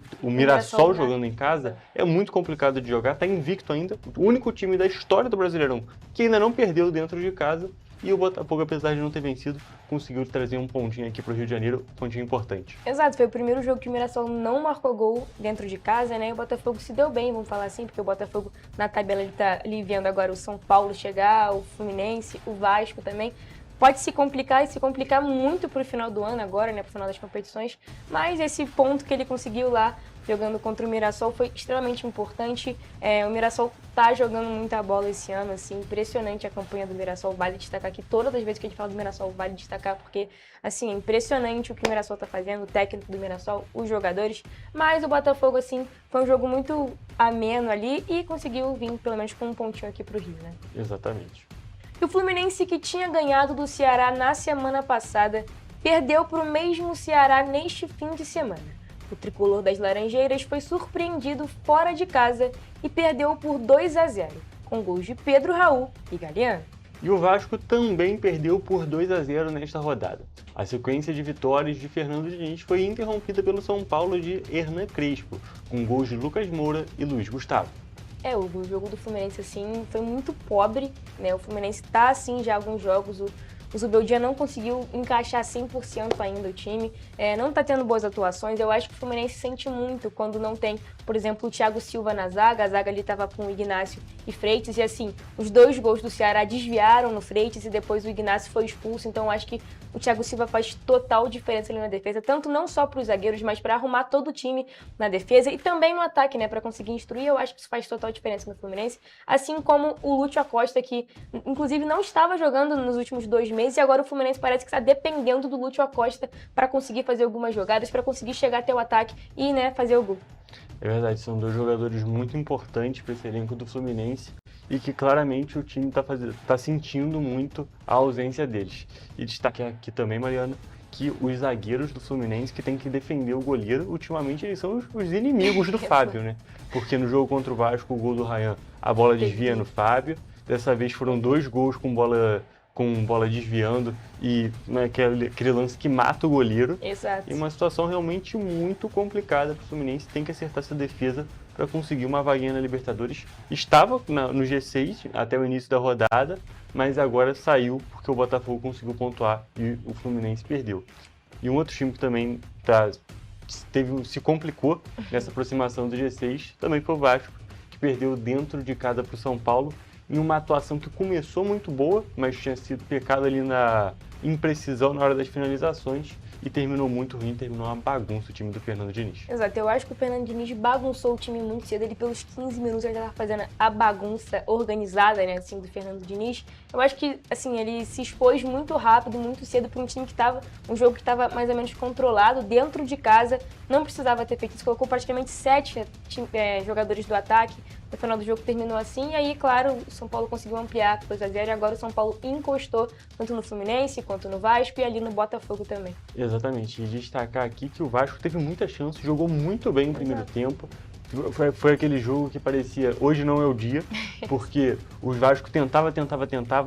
R: em casa é muito complicado de jogar, tá invicto ainda, o único time da história do Brasileirão que ainda não perdeu dentro de casa. E o Botafogo, apesar de não ter vencido, conseguiu trazer um pontinho aqui para o Rio de Janeiro, um pontinho importante.
H: Exato, foi o primeiro jogo que o Mirassol não marcou gol dentro de casa, né? E o Botafogo se deu bem, vamos falar assim, porque o Botafogo na tabela ele tá ali vendo agora o São Paulo chegar, o Fluminense, o Vasco também. Pode se complicar e se complicar muito pro final do ano agora, né? Pro final das competições. Mas esse ponto que ele conseguiu lá, jogando contra o Mirassol, foi extremamente importante. O Mirassol tá jogando muita bola esse ano, assim, impressionante a campanha do Mirassol. Vale destacar que todas as vezes que a gente fala do Mirassol, vale destacar porque, assim, é impressionante o que o Mirassol tá fazendo, o técnico do Mirassol, os jogadores. Mas o Botafogo, assim, foi um jogo muito ameno ali e conseguiu vir, pelo menos, com um pontinho aqui pro Rio, né?
R: Exatamente.
H: E o Fluminense, que tinha ganhado do Ceará na semana passada, perdeu para o mesmo Ceará neste fim de semana. O tricolor das Laranjeiras foi surpreendido fora de casa e perdeu por 2-0, com gols de Pedro Raul e Galeano.
R: E o Vasco também perdeu por 2-0 nesta rodada. A sequência de vitórias de Fernando Diniz foi interrompida pelo São Paulo de Hernan Crespo, com gols de Lucas Moura e Luiz Gustavo.
H: O jogo do Fluminense, assim, foi muito pobre, né? O Fluminense tá, assim, já há alguns jogos. O Zubeldia não conseguiu encaixar 100% ainda o time, não tá tendo boas atuações. Eu acho que o Fluminense sente muito quando não tem, por exemplo, o Thiago Silva na zaga. A zaga ali tava com o Ignacio e Freitas, e assim, os 2 gols do Ceará desviaram no Freitas e depois o Ignacio foi expulso. Então eu acho que o Thiago Silva faz total diferença ali na defesa, tanto não só para os zagueiros, mas para arrumar todo o time na defesa e também no ataque, né, para conseguir instruir. Eu acho que isso faz total diferença no Fluminense, assim como o Lúcio Acosta, que inclusive não estava jogando nos últimos 2 meses, e agora o Fluminense parece que está dependendo do Lúcio Acosta para conseguir fazer algumas jogadas, para conseguir chegar até o ataque e, né, fazer o gol.
R: É verdade, são 2 jogadores muito importantes para esse elenco do Fluminense e que claramente o time tá sentindo muito a ausência deles. E destaque aqui também, Mariana, que os zagueiros do Fluminense que tem que defender o goleiro, ultimamente eles são os inimigos do Fábio, né? Porque no jogo contra o Vasco, o gol do Ryan, a bola desvia no Fábio. Dessa vez foram 2 gols com bola desviando e aquele lance que mata o goleiro.
H: Exato.
R: E uma situação realmente muito complicada para o Fluminense, tem que acertar essa defesa para conseguir uma vaguinha na Libertadores. Estava no G6 até o início da rodada, mas agora saiu porque o Botafogo conseguiu pontuar e o Fluminense perdeu. E um outro time que também se complicou nessa aproximação do G6 também foi o Vasco, que perdeu dentro de casa para o São Paulo, em uma atuação que começou muito boa, mas tinha sido pecado ali na imprecisão na hora das finalizações e terminou muito ruim, terminou uma bagunça o time do Fernando Diniz.
H: Exato, eu acho que o Fernando Diniz bagunçou o time muito cedo, ele pelos 15 minutos ele já estava fazendo a bagunça organizada, né, assim, do Fernando Diniz. Eu acho que, assim, ele se expôs muito rápido, muito cedo para um time que estava, um jogo que estava mais ou menos controlado, dentro de casa, não precisava ter feito isso, colocou praticamente 7 jogadores do ataque. No final do jogo terminou assim, e aí, claro, o São Paulo conseguiu ampliar 2-0 e agora o São Paulo encostou tanto no Fluminense quanto no Vasco e ali no Botafogo também.
R: Exatamente, e destacar aqui que o Vasco teve muita chance, jogou muito bem no primeiro tempo, Foi aquele jogo que parecia, hoje não é o dia, porque o Vasco tentava,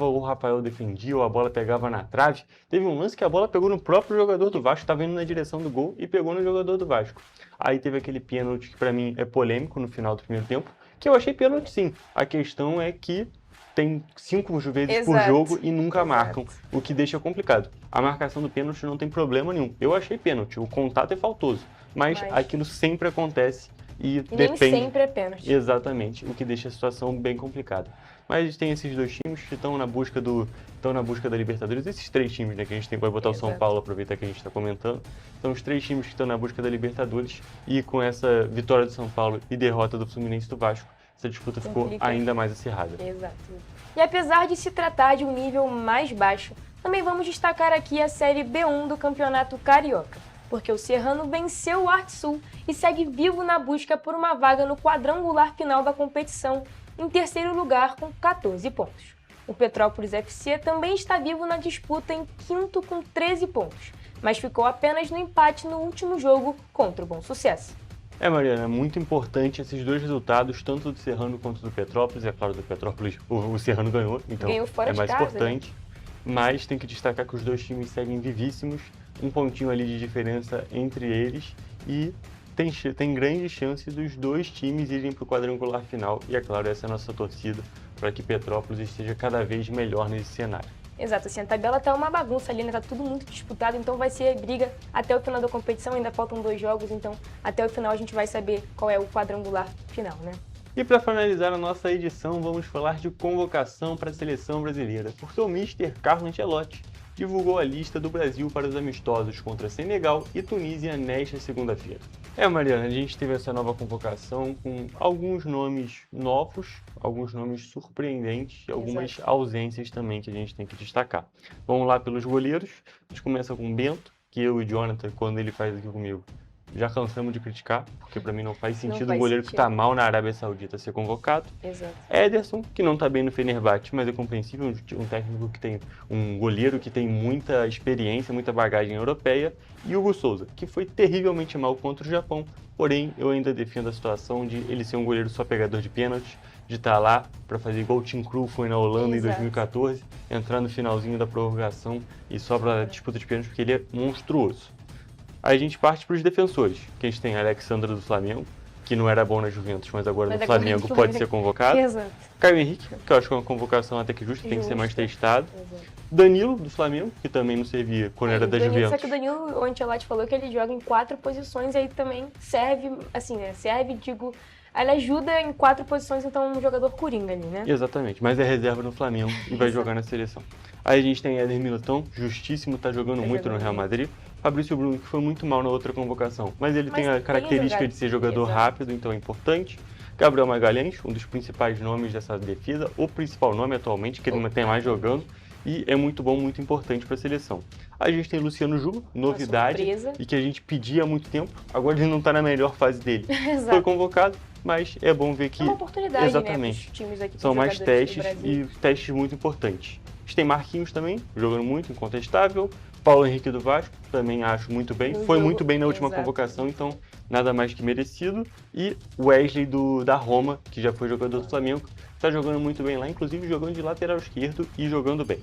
R: ou o Rafael defendia, ou a bola pegava na trave. Teve um lance que a bola pegou no próprio jogador do Vasco, estava indo na direção do gol e pegou no jogador do Vasco. Aí teve aquele pênalti que pra mim é polêmico no final do primeiro tempo, que eu achei pênalti sim. A questão é que tem 5 vezes por jogo e nunca marcam, o que deixa complicado. A marcação do pênalti não tem problema nenhum. Eu achei pênalti, o contato é faltoso, mas aquilo sempre acontece. E depende...
H: nem sempre é pênalti.
R: Exatamente, o que deixa a situação bem complicada. Mas tem esses 2 times que estão na busca da Libertadores. Esses 3 times, né, que a gente vai botar o São Paulo, aproveitar que a gente está comentando. São os 3 times que estão na busca da Libertadores. E com essa vitória do São Paulo e derrota do Fluminense e do Vasco, essa disputa ficou ainda mais acirrada.
H: Exato. E apesar de se tratar de um nível mais baixo, também vamos destacar aqui a Série B1 do Campeonato Carioca, porque o Serrano venceu o Artsul e segue vivo na busca por uma vaga no quadrangular final da competição, em terceiro lugar com 14 pontos. O Petrópolis FC também está vivo na disputa em quinto com 13 pontos, mas ficou apenas no empate no último jogo contra o Bom Sucesso.
R: Mariana, é muito importante esses 2 resultados, tanto do Serrano quanto do Petrópolis. É claro, do Petrópolis o Serrano ganhou, então é mais importante. Né? Mas tem que destacar que os 2 times seguem vivíssimos, um pontinho ali de diferença entre eles e tem grande chance dos 2 times irem para o quadrangular final. E é claro, essa é a nossa torcida para que Petrópolis esteja cada vez melhor nesse cenário.
H: Exato, assim, a tabela tá uma bagunça ali, né? Tá tudo muito disputado, então vai ser briga até o final da competição, ainda faltam 2 jogos, então até o final a gente vai saber qual é o quadrangular final, né?
R: E para finalizar a nossa edição, vamos falar de convocação para a seleção brasileira, porque o Mr. Carlo Ancelotti divulgou a lista do Brasil para os amistosos contra Senegal e Tunísia nesta segunda-feira. Mariana, a gente teve essa nova convocação com alguns nomes novos, alguns nomes surpreendentes e algumas ausências também que a gente tem que destacar. Vamos lá pelos goleiros. A gente começa com o Bento, que eu e Jonathan, quando ele faz aqui comigo, já cansamos de criticar, porque para mim não faz sentido um goleiro que está mal na Arábia Saudita ser convocado.
H: Exato.
R: Ederson, que não está bem no Fenerbahçe, mas é compreensível, um técnico que tem um goleiro que tem muita experiência, muita bagagem europeia. E Hugo Souza, que foi terrivelmente mal contra o Japão, porém eu ainda defendo a situação de ele ser um goleiro só pegador de pênaltis, de estar lá para fazer igual o Tim Krul foi na Holanda em 2014, entrar no finalzinho da prorrogação e só para disputa de pênaltis, porque ele é monstruoso. Aí a gente parte para os defensores, que a gente tem Alexandre do Flamengo, que não era bom na Juventus, mas agora no Flamengo pode ser convocado.
H: Exato.
R: Caio Henrique, que eu acho que é uma convocação até que justa, tem que ser mais testado. Danilo, do Flamengo, que também não servia quando era da Juventus.
H: Só que o Danilo, o Ancelotti falou que ele joga em 4 posições, e aí também serve, assim, né? Ele ajuda em 4 posições, então um jogador coringa ali, né?
R: Exatamente, mas é reserva no Flamengo e vai jogar na seleção. Aí a gente tem Éder Militão, justíssimo, tá jogando muito no Real Madrid. Fabrício Bruno, que foi muito mal na outra convocação, mas ele tem a característica de ser jogador rápido, então é importante. Gabriel Magalhães, um dos principais nomes dessa defesa, o principal nome atualmente, que ele tem mais jogando, e é muito bom, muito importante para a seleção. A gente tem Luciano Juba, novidade, e que a gente pedia há muito tempo, agora ele não está na melhor fase dele. Foi convocado, mas é bom ver que...
H: É uma oportunidade,
R: exatamente,
H: né, times aqui,
R: são mais testes e testes muito importantes. A gente tem Marquinhos também, jogando muito, incontestável. Paulo Henrique do Vasco, também acho muito bem. Foi muito bem na última convocação, então nada mais que merecido. E Wesley da Roma, que já foi jogador do Flamengo, está jogando muito bem lá, inclusive jogando de lateral esquerdo e jogando bem.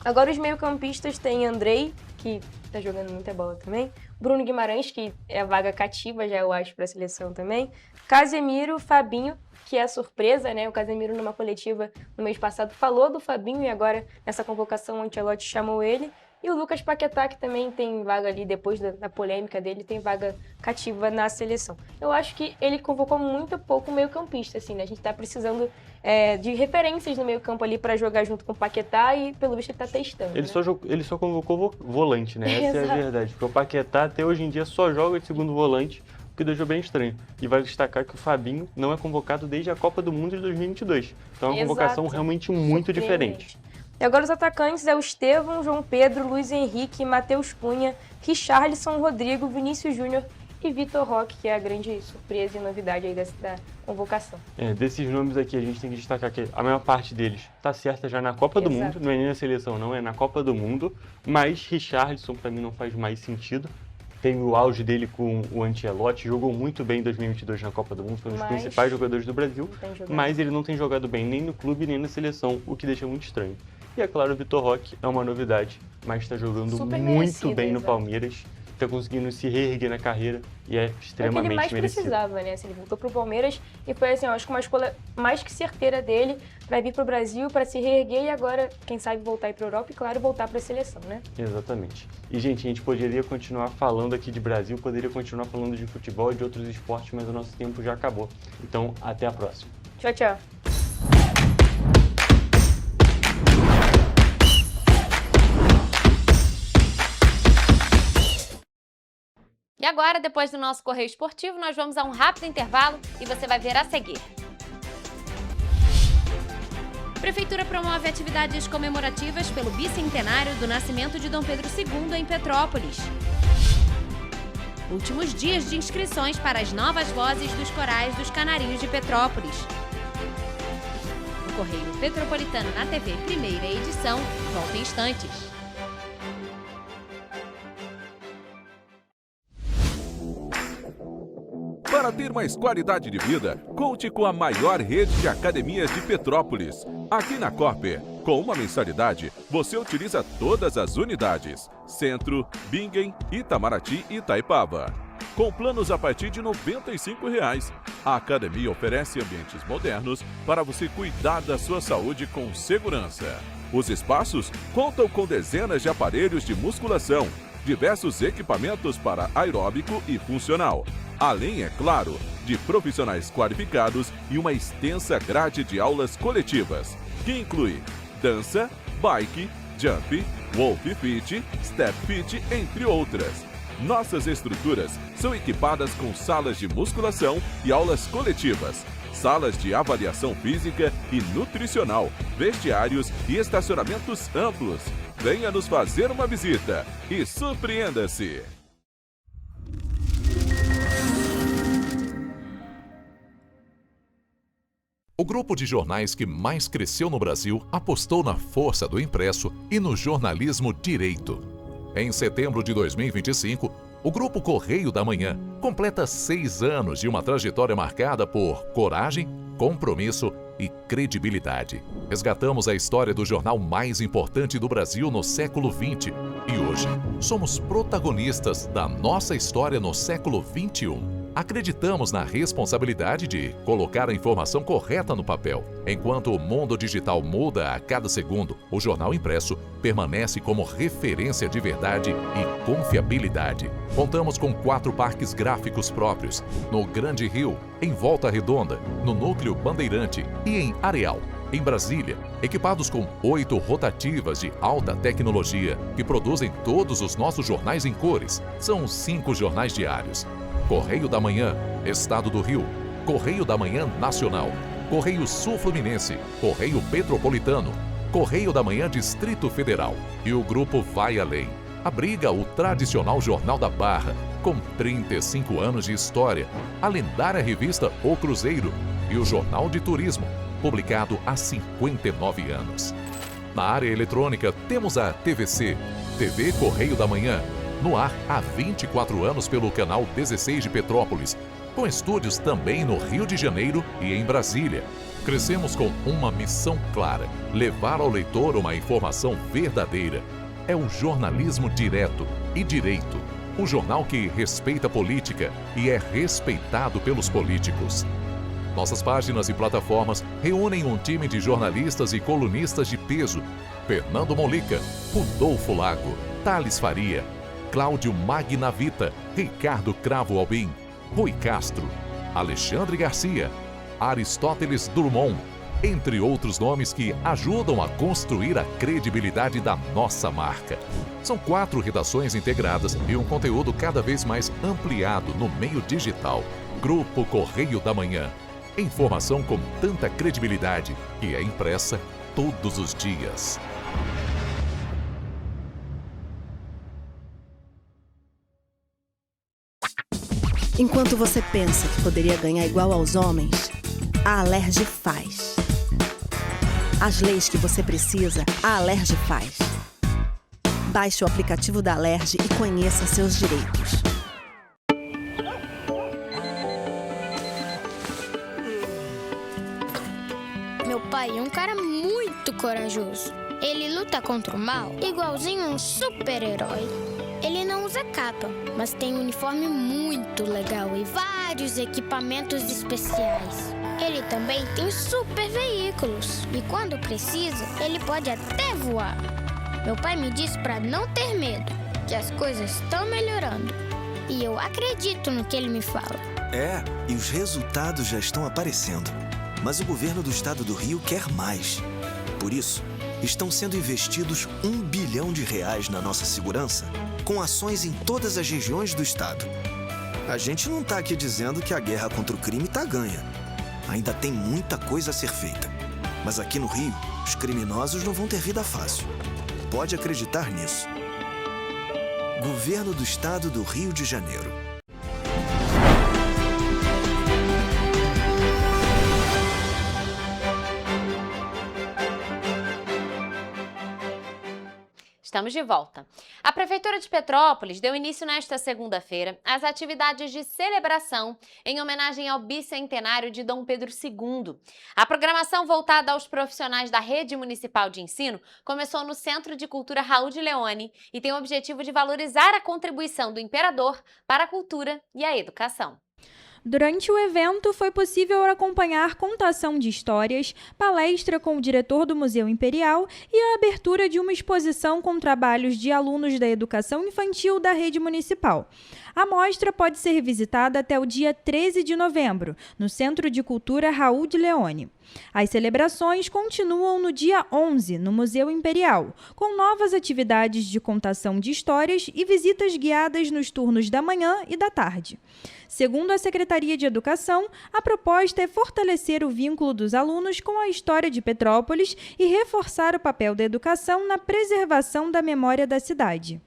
H: Agora os meio-campistas tem Andrei, que está jogando muita bola também. Bruno Guimarães, que é a vaga cativa, já eu acho, para a seleção também. Casemiro, Fabinho, que é a surpresa, né? O Casemiro, numa coletiva no mês passado, falou do Fabinho e agora, nessa convocação, o Ancelotti chamou ele. E o Lucas Paquetá, que também tem vaga ali, depois da polêmica dele, tem vaga cativa na seleção. Eu acho que ele convocou muito pouco o meio-campista, assim, né? A gente tá precisando de referências no meio-campo ali para jogar junto com o Paquetá e, pelo visto, ele tá testando.
R: Ele só convocou volante, né? Essa é a verdade. Porque o Paquetá, até hoje em dia, só joga de segundo volante, o que deixou bem estranho. E vale destacar que o Fabinho não é convocado desde a Copa do Mundo de 2022. Então é uma convocação realmente muito diferente.
H: E agora os atacantes é o Estevão, João Pedro, Luiz Henrique, Matheus Cunha, Richarlison, Rodrigo, Vinícius Júnior e Vitor Roque, que é a grande surpresa e novidade aí da convocação.
R: Desses nomes aqui a gente tem que destacar que a maior parte deles está certa já na Copa do Mundo, não é nem na seleção não, é na Copa do Mundo, mas Richarlison para mim não faz mais sentido. teve o auge dele com o Ancelotti, jogou muito bem em 2022 na Copa do Mundo, foi um dos principais jogadores do Brasil, mas ele não tem jogado bem nem no clube nem na seleção, o que deixa muito estranho. E é claro, o Vitor Roque é uma novidade, mas está jogando muito bem no Palmeiras, está conseguindo se reerguer na carreira e é extremamente merecido.
H: É o que ele mais precisava, né? Ele voltou pro Palmeiras e foi, assim, eu acho que uma escolha mais que certeira dele para vir pro Brasil, para se reerguer e agora, quem sabe, voltar para a Europa e, claro, voltar para a seleção, né?
R: Exatamente. E, gente, a gente poderia continuar falando aqui de Brasil, poderia continuar falando de futebol e de outros esportes, mas o nosso tempo já acabou. Então, até a próxima.
H: Tchau, tchau.
B: E agora, depois do nosso Correio Esportivo, nós vamos a um rápido intervalo e você vai ver a seguir. Prefeitura promove atividades comemorativas pelo bicentenário do nascimento de Dom Pedro II em Petrópolis. Últimos dias de inscrições para as novas vozes dos corais dos Canarinhos de Petrópolis. O Correio Petropolitano na TV, primeira edição, volta em instantes.
Q: Para ter mais qualidade de vida, conte com a maior rede de academias de Petrópolis. Aqui na Corper, com uma mensalidade, você utiliza todas as unidades: Centro, Bingen, Itamaraty e Itaipava. Com planos a partir de R$ 95,00. A academia oferece ambientes modernos para você cuidar da sua saúde com segurança. Os espaços contam com dezenas de aparelhos de musculação, diversos equipamentos para aeróbico e funcional, além, é claro, de profissionais qualificados e uma extensa grade de aulas coletivas, que inclui dança, bike, jump, wolf fit, step fit, entre outras. Nossas estruturas são equipadas com salas de musculação e aulas coletivas, salas de avaliação física e nutricional, vestiários e estacionamentos amplos. Venha nos fazer uma visita e surpreenda-se!
S: O grupo de jornais que mais cresceu no Brasil apostou na força do impresso e no jornalismo direito. Em setembro de 2025, o Grupo Correio da Manhã completa 6 anos de uma trajetória marcada por coragem, compromisso e credibilidade. Resgatamos a história do jornal mais importante do Brasil no século XX e hoje somos protagonistas da nossa história no século XXI. Acreditamos na responsabilidade de colocar a informação correta no papel. Enquanto o mundo digital muda a cada segundo, o jornal impresso permanece como referência de verdade e confiabilidade. Contamos com 4 parques gráficos próprios, no Grande Rio, em Volta Redonda, no Núcleo Bandeirante e em Areal, em Brasília, equipados com 8 rotativas de alta tecnologia que produzem todos os nossos jornais em cores. São 5 jornais diários. Correio da Manhã, Estado do Rio, Correio da Manhã Nacional, Correio Sul Fluminense, Correio Petropolitano, Correio da Manhã Distrito Federal. E o grupo vai além. Abriga o tradicional Jornal da Barra, com 35 anos de história, a lendária revista O Cruzeiro e o Jornal de Turismo, publicado há 59 anos. Na área eletrônica, temos a TVC, TV Correio da Manhã, no ar há 24 anos pelo canal 16 de Petrópolis, com estúdios também no Rio de Janeiro e em Brasília. Crescemos com uma missão clara: levar ao leitor uma informação verdadeira. É o jornalismo direto e direito, um jornal que respeita a política e é respeitado pelos políticos. Nossas páginas e plataformas reúnem um time de jornalistas e colunistas de peso: Fernando Molica, Rodolfo Lago, Thales Faria, Cláudio Magnavita, Ricardo Cravo Albim, Rui Castro, Alexandre Garcia, Aristóteles Drummond, entre outros nomes que ajudam a construir a credibilidade da nossa marca. São 4 redações integradas e um conteúdo cada vez mais ampliado no meio digital. Grupo Correio da Manhã. Informação com tanta credibilidade que é impressa todos os dias.
E: Enquanto você pensa que poderia ganhar igual aos homens, a Alerj faz. As leis que você precisa, a Alerj faz. Baixe o aplicativo da Alerj e conheça seus direitos.
T: herói, um cara muito corajoso. Ele luta contra o mal igualzinho um super-herói. Ele não usa capa, mas tem um uniforme muito legal e vários equipamentos especiais. Ele também tem super veículos e quando precisa, ele pode até voar. Meu pai me disse para não ter medo, que as coisas estão melhorando. E eu acredito no que ele me fala.
U: E os resultados já estão aparecendo. Mas o governo do estado do Rio quer mais. Por isso, estão sendo investidos R$ 1 bilhão na nossa segurança, com ações em todas as regiões do estado. A gente não está aqui dizendo que a guerra contra o crime está ganha. Ainda tem muita coisa a ser feita. Mas aqui no Rio, os criminosos não vão ter vida fácil. Pode acreditar nisso. Governo do Estado do Rio de Janeiro.
B: Estamos de volta. A Prefeitura de Petrópolis deu início nesta segunda-feira às atividades de celebração em homenagem ao bicentenário de Dom Pedro II. A programação voltada aos profissionais da Rede Municipal de Ensino começou no Centro de Cultura Raul de Leone e tem o objetivo de valorizar a contribuição do imperador para a cultura e a educação.
C: Durante o evento, foi possível acompanhar contação de histórias, palestra com o diretor do Museu Imperial e a abertura de uma exposição com trabalhos de alunos da educação infantil da rede municipal. A mostra pode ser visitada até o dia 13 de novembro, no Centro de Cultura Raul de Leone. As celebrações continuam no dia 11, no Museu Imperial, com novas atividades de contação de histórias e visitas guiadas nos turnos da manhã e da tarde. Segundo a Secretaria de Educação, a proposta é fortalecer o vínculo dos alunos com a história de Petrópolis e reforçar o papel da educação na preservação da memória da cidade.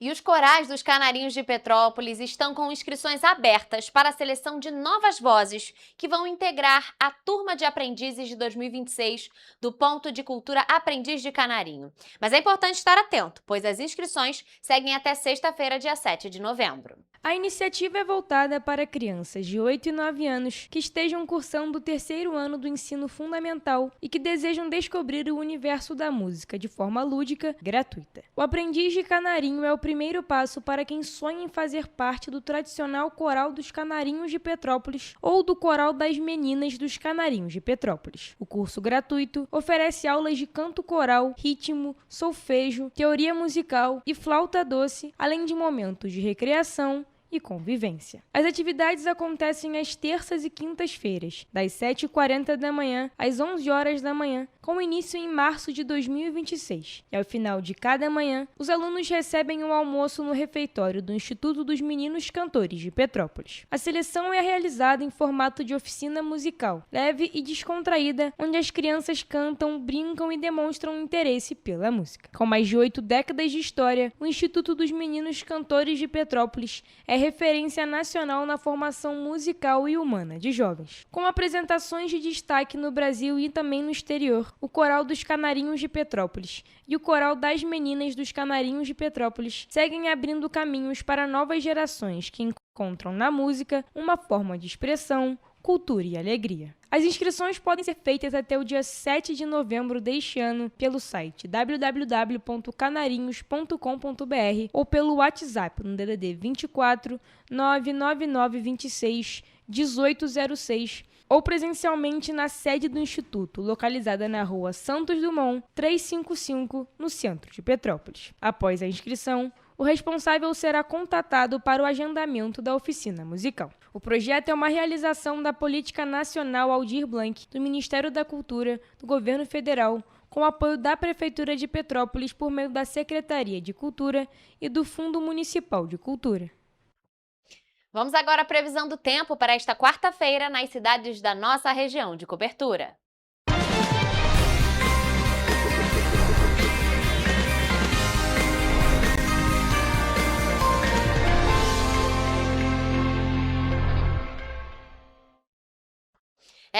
B: E os corais dos Canarinhos de Petrópolis estão com inscrições abertas para a seleção de novas vozes que vão integrar a turma de aprendizes de 2026 do Ponto de Cultura Aprendiz de Canarinho. Mas é importante estar atento, pois as inscrições seguem até sexta-feira, dia 7 de novembro.
H: A iniciativa é voltada para crianças de 8 e 9 anos que estejam cursando o 3º ano do ensino fundamental e que desejam descobrir o universo da música de forma lúdica, gratuita. O Aprendiz de Canarinho é o primeiro passo para quem sonha em fazer parte do tradicional Coral dos Canarinhos de Petrópolis ou do Coral das Meninas dos Canarinhos de Petrópolis. O curso gratuito oferece aulas de canto coral, ritmo, solfejo, teoria musical e flauta doce, além de momentos de recreação e convivência. As atividades acontecem às terças e quintas-feiras, das 7h40 da manhã às 11 horas da manhã, com início em março de 2026. E ao final de cada manhã, os alunos recebem um almoço no refeitório do Instituto dos Meninos Cantores de Petrópolis. A seleção é realizada em formato de oficina musical, leve e descontraída, onde as crianças cantam, brincam e demonstram interesse pela música. Com mais de 8 décadas de história, o Instituto dos Meninos Cantores de Petrópolis é referência nacional na formação musical e humana de jovens. Com apresentações de destaque no Brasil e também no exterior, o Coral dos Canarinhos de Petrópolis e o Coral das Meninas dos Canarinhos de Petrópolis seguem abrindo caminhos para novas gerações que encontram na música uma forma de expressão, cultura e alegria. As inscrições podem ser feitas até o dia 7 de novembro deste ano pelo site www.canarinhos.com.br ou pelo WhatsApp no DDD 24 99926 1806 ou presencialmente na sede do Instituto, localizada na Rua Santos Dumont, 355, no centro de Petrópolis. Após a inscrição, o responsável será contatado para o agendamento da oficina musical. O projeto é uma realização da Política Nacional Aldir Blanc, do Ministério da Cultura, do Governo Federal, com apoio da Prefeitura de Petrópolis por meio da Secretaria de Cultura e do Fundo Municipal de Cultura.
B: Vamos agora à previsão do tempo para esta quarta-feira nas cidades da nossa região de cobertura.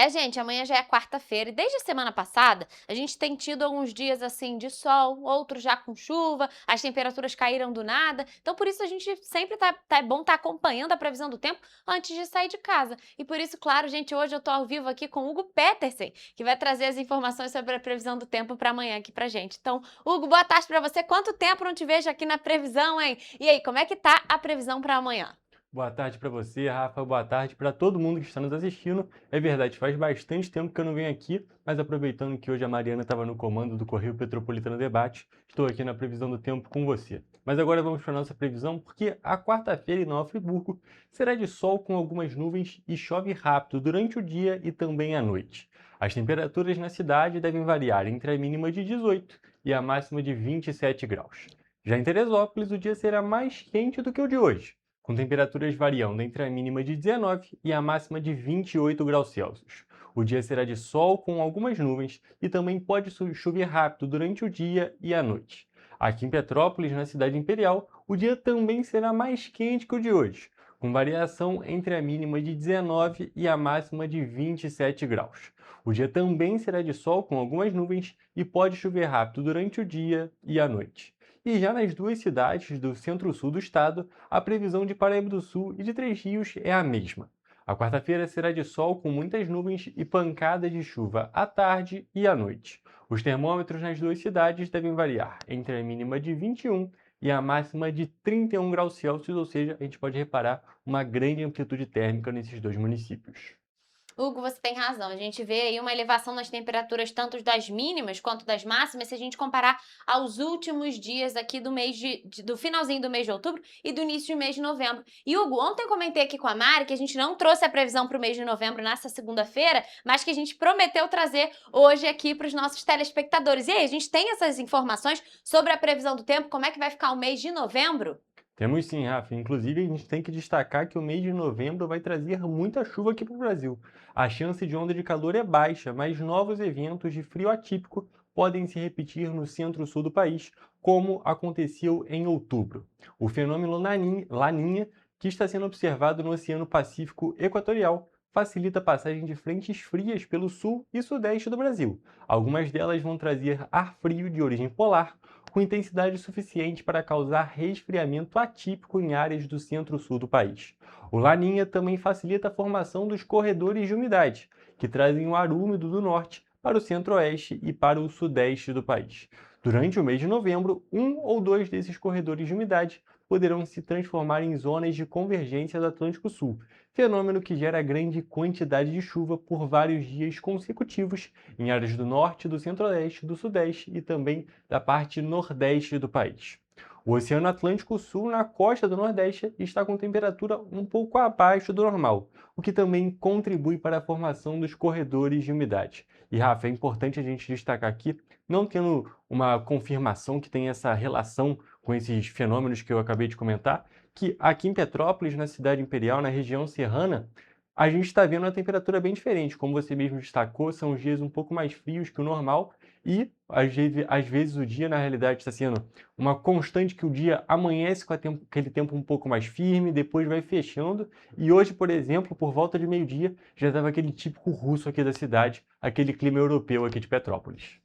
B: Gente, amanhã já é quarta-feira e desde a semana passada a gente tem tido alguns dias assim de sol, outros já com chuva, as temperaturas caíram do nada, então por isso a gente sempre é bom estar acompanhando a previsão do tempo antes de sair de casa. E por isso, claro, gente, hoje eu tô ao vivo aqui com o Hugo Petersen, que vai trazer as informações sobre a previsão do tempo para amanhã aqui pra gente. Então, Hugo, boa tarde para você. Quanto tempo não te vejo aqui na previsão, hein? E aí, como é que tá a previsão para amanhã?
R: Boa tarde para você, Rafa. Boa tarde para todo mundo que está nos assistindo. É verdade, faz bastante tempo que eu não venho aqui, mas aproveitando que hoje a Mariana estava no comando do Correio Petropolitano Debate, estou aqui na previsão do tempo com você. Mas agora vamos para a nossa previsão, porque a quarta-feira em Nova Friburgo será de sol com algumas nuvens e chove rápido durante o dia e também à noite. As temperaturas na cidade devem variar entre a mínima de 18 e a máxima de 27 graus. Já em Teresópolis, o dia será mais quente do que o de hoje, com temperaturas variando entre a mínima de 19 e a máxima de 28 graus Celsius. O dia será de sol com algumas nuvens e também pode chover rápido durante o dia e a noite. Aqui em Petrópolis, na cidade imperial, o dia também será mais quente que o de hoje, com variação entre a mínima de 19 e a máxima de 27 graus. O dia também será de sol com algumas nuvens e pode chover rápido durante o dia e a noite. E já nas duas cidades do centro-sul do estado, a previsão de Paraíba do Sul e de Três Rios é a mesma. A quarta-feira será de sol com muitas nuvens e pancadas de chuva à tarde e à noite. Os termômetros nas duas cidades devem variar entre a mínima de 21 e a máxima de 31 graus Celsius, ou seja, a gente pode reparar uma grande amplitude térmica nesses dois municípios.
B: Hugo, você tem razão. A gente vê aí uma elevação nas temperaturas tanto das mínimas quanto das máximas se a gente comparar aos últimos dias aqui do mês do finalzinho do mês de outubro e do início do mês de novembro. E Hugo, ontem eu comentei aqui com a Mari que a gente não trouxe a previsão para o mês de novembro nessa segunda-feira, mas que a gente prometeu trazer hoje aqui para os nossos telespectadores. E aí, a gente tem essas informações sobre a previsão do tempo, como é que vai ficar o mês de novembro?
R: Temos sim, Rafa. Inclusive, a gente tem que destacar que o mês de novembro vai trazer muita chuva aqui para o Brasil. A chance de onda de calor é baixa, mas novos eventos de frio atípico podem se repetir no centro-sul do país, como aconteceu em outubro. O fenômeno Laninha, que está sendo observado no Oceano Pacífico Equatorial, facilita a passagem de frentes frias pelo sul e sudeste do Brasil. Algumas delas vão trazer ar frio de origem polar, com intensidade suficiente para causar resfriamento atípico em áreas do centro-sul do país. O Laninha também facilita a formação dos corredores de umidade, que trazem o ar úmido do norte para o centro-oeste e para o sudeste do país. Durante o mês de novembro, um ou dois desses corredores de umidade poderão se transformar em zonas de convergência do Atlântico Sul, fenômeno que gera grande quantidade de chuva por vários dias consecutivos em áreas do norte, do centro-oeste, do sudeste e também da parte nordeste do país. O Oceano Atlântico Sul, na costa do Nordeste, está com temperatura um pouco abaixo do normal, o que também contribui para a formação dos corredores de umidade. E, Rafa, é importante a gente destacar aqui, não tendo uma confirmação que tem essa relação com esses fenômenos que eu acabei de comentar, que aqui em Petrópolis, na cidade imperial, na região serrana, a gente está vendo uma temperatura bem diferente. Como você mesmo destacou, são os dias um pouco mais frios que o normal e, às vezes, o dia, na realidade, está sendo uma constante que o dia amanhece com aquele tempo um pouco mais firme, depois vai fechando. E hoje, por exemplo, por volta de meio-dia, já estava aquele típico russo aqui da cidade, aquele clima europeu aqui de Petrópolis.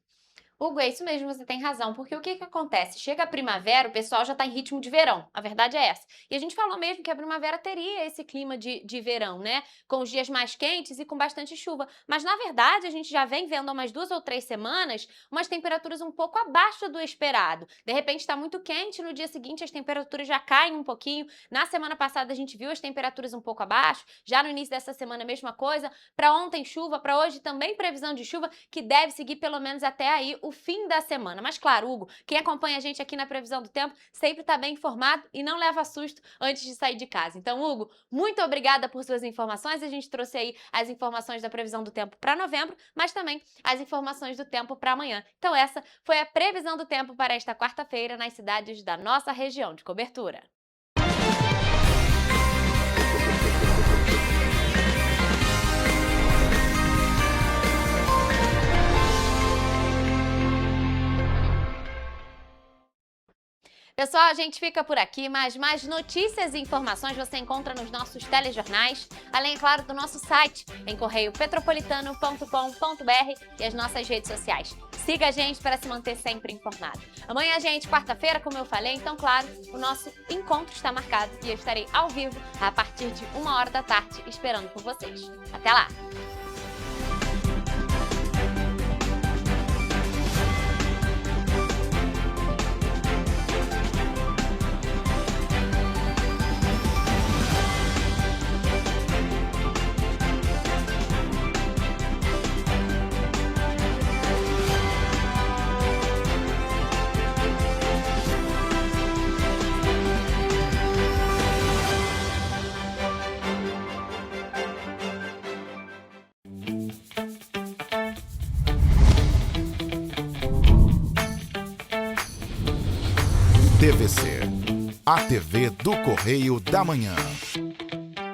B: Hugo, é isso mesmo, você tem razão, porque o que acontece? Chega a primavera, o pessoal já está em ritmo de verão, a verdade é essa. E a gente falou mesmo que a primavera teria esse clima de verão, né? Com os dias mais quentes e com bastante chuva. Mas, na verdade, a gente já vem vendo há umas 2 ou 3 semanas umas temperaturas um pouco abaixo do esperado. De repente está muito quente, no dia seguinte as temperaturas já caem um pouquinho. Na semana passada a gente viu as temperaturas um pouco abaixo, já no início dessa semana a mesma coisa. Para ontem chuva, para hoje também previsão de chuva, que deve seguir pelo menos até aí o fim da semana. Mas claro, Hugo, quem acompanha a gente aqui na previsão do tempo sempre está bem informado e não leva susto antes de sair de casa. Então, Hugo, muito obrigada por suas informações. A gente trouxe aí as informações da previsão do tempo para novembro, mas também as informações do tempo para amanhã. Então, essa foi a previsão do tempo para esta quarta-feira nas cidades da nossa região de cobertura. Pessoal, a gente fica por aqui, mas mais notícias e informações você encontra nos nossos telejornais, além, é claro, do nosso site, em correiopetropolitano.com.br e as nossas redes sociais. Siga a gente para se manter sempre informado. Amanhã, gente, quarta-feira, como eu falei, então, claro, o nosso encontro está marcado e eu estarei ao vivo a partir de 1h da tarde, esperando por vocês. Até lá!
A: TVC, a TV do Correio da Manhã.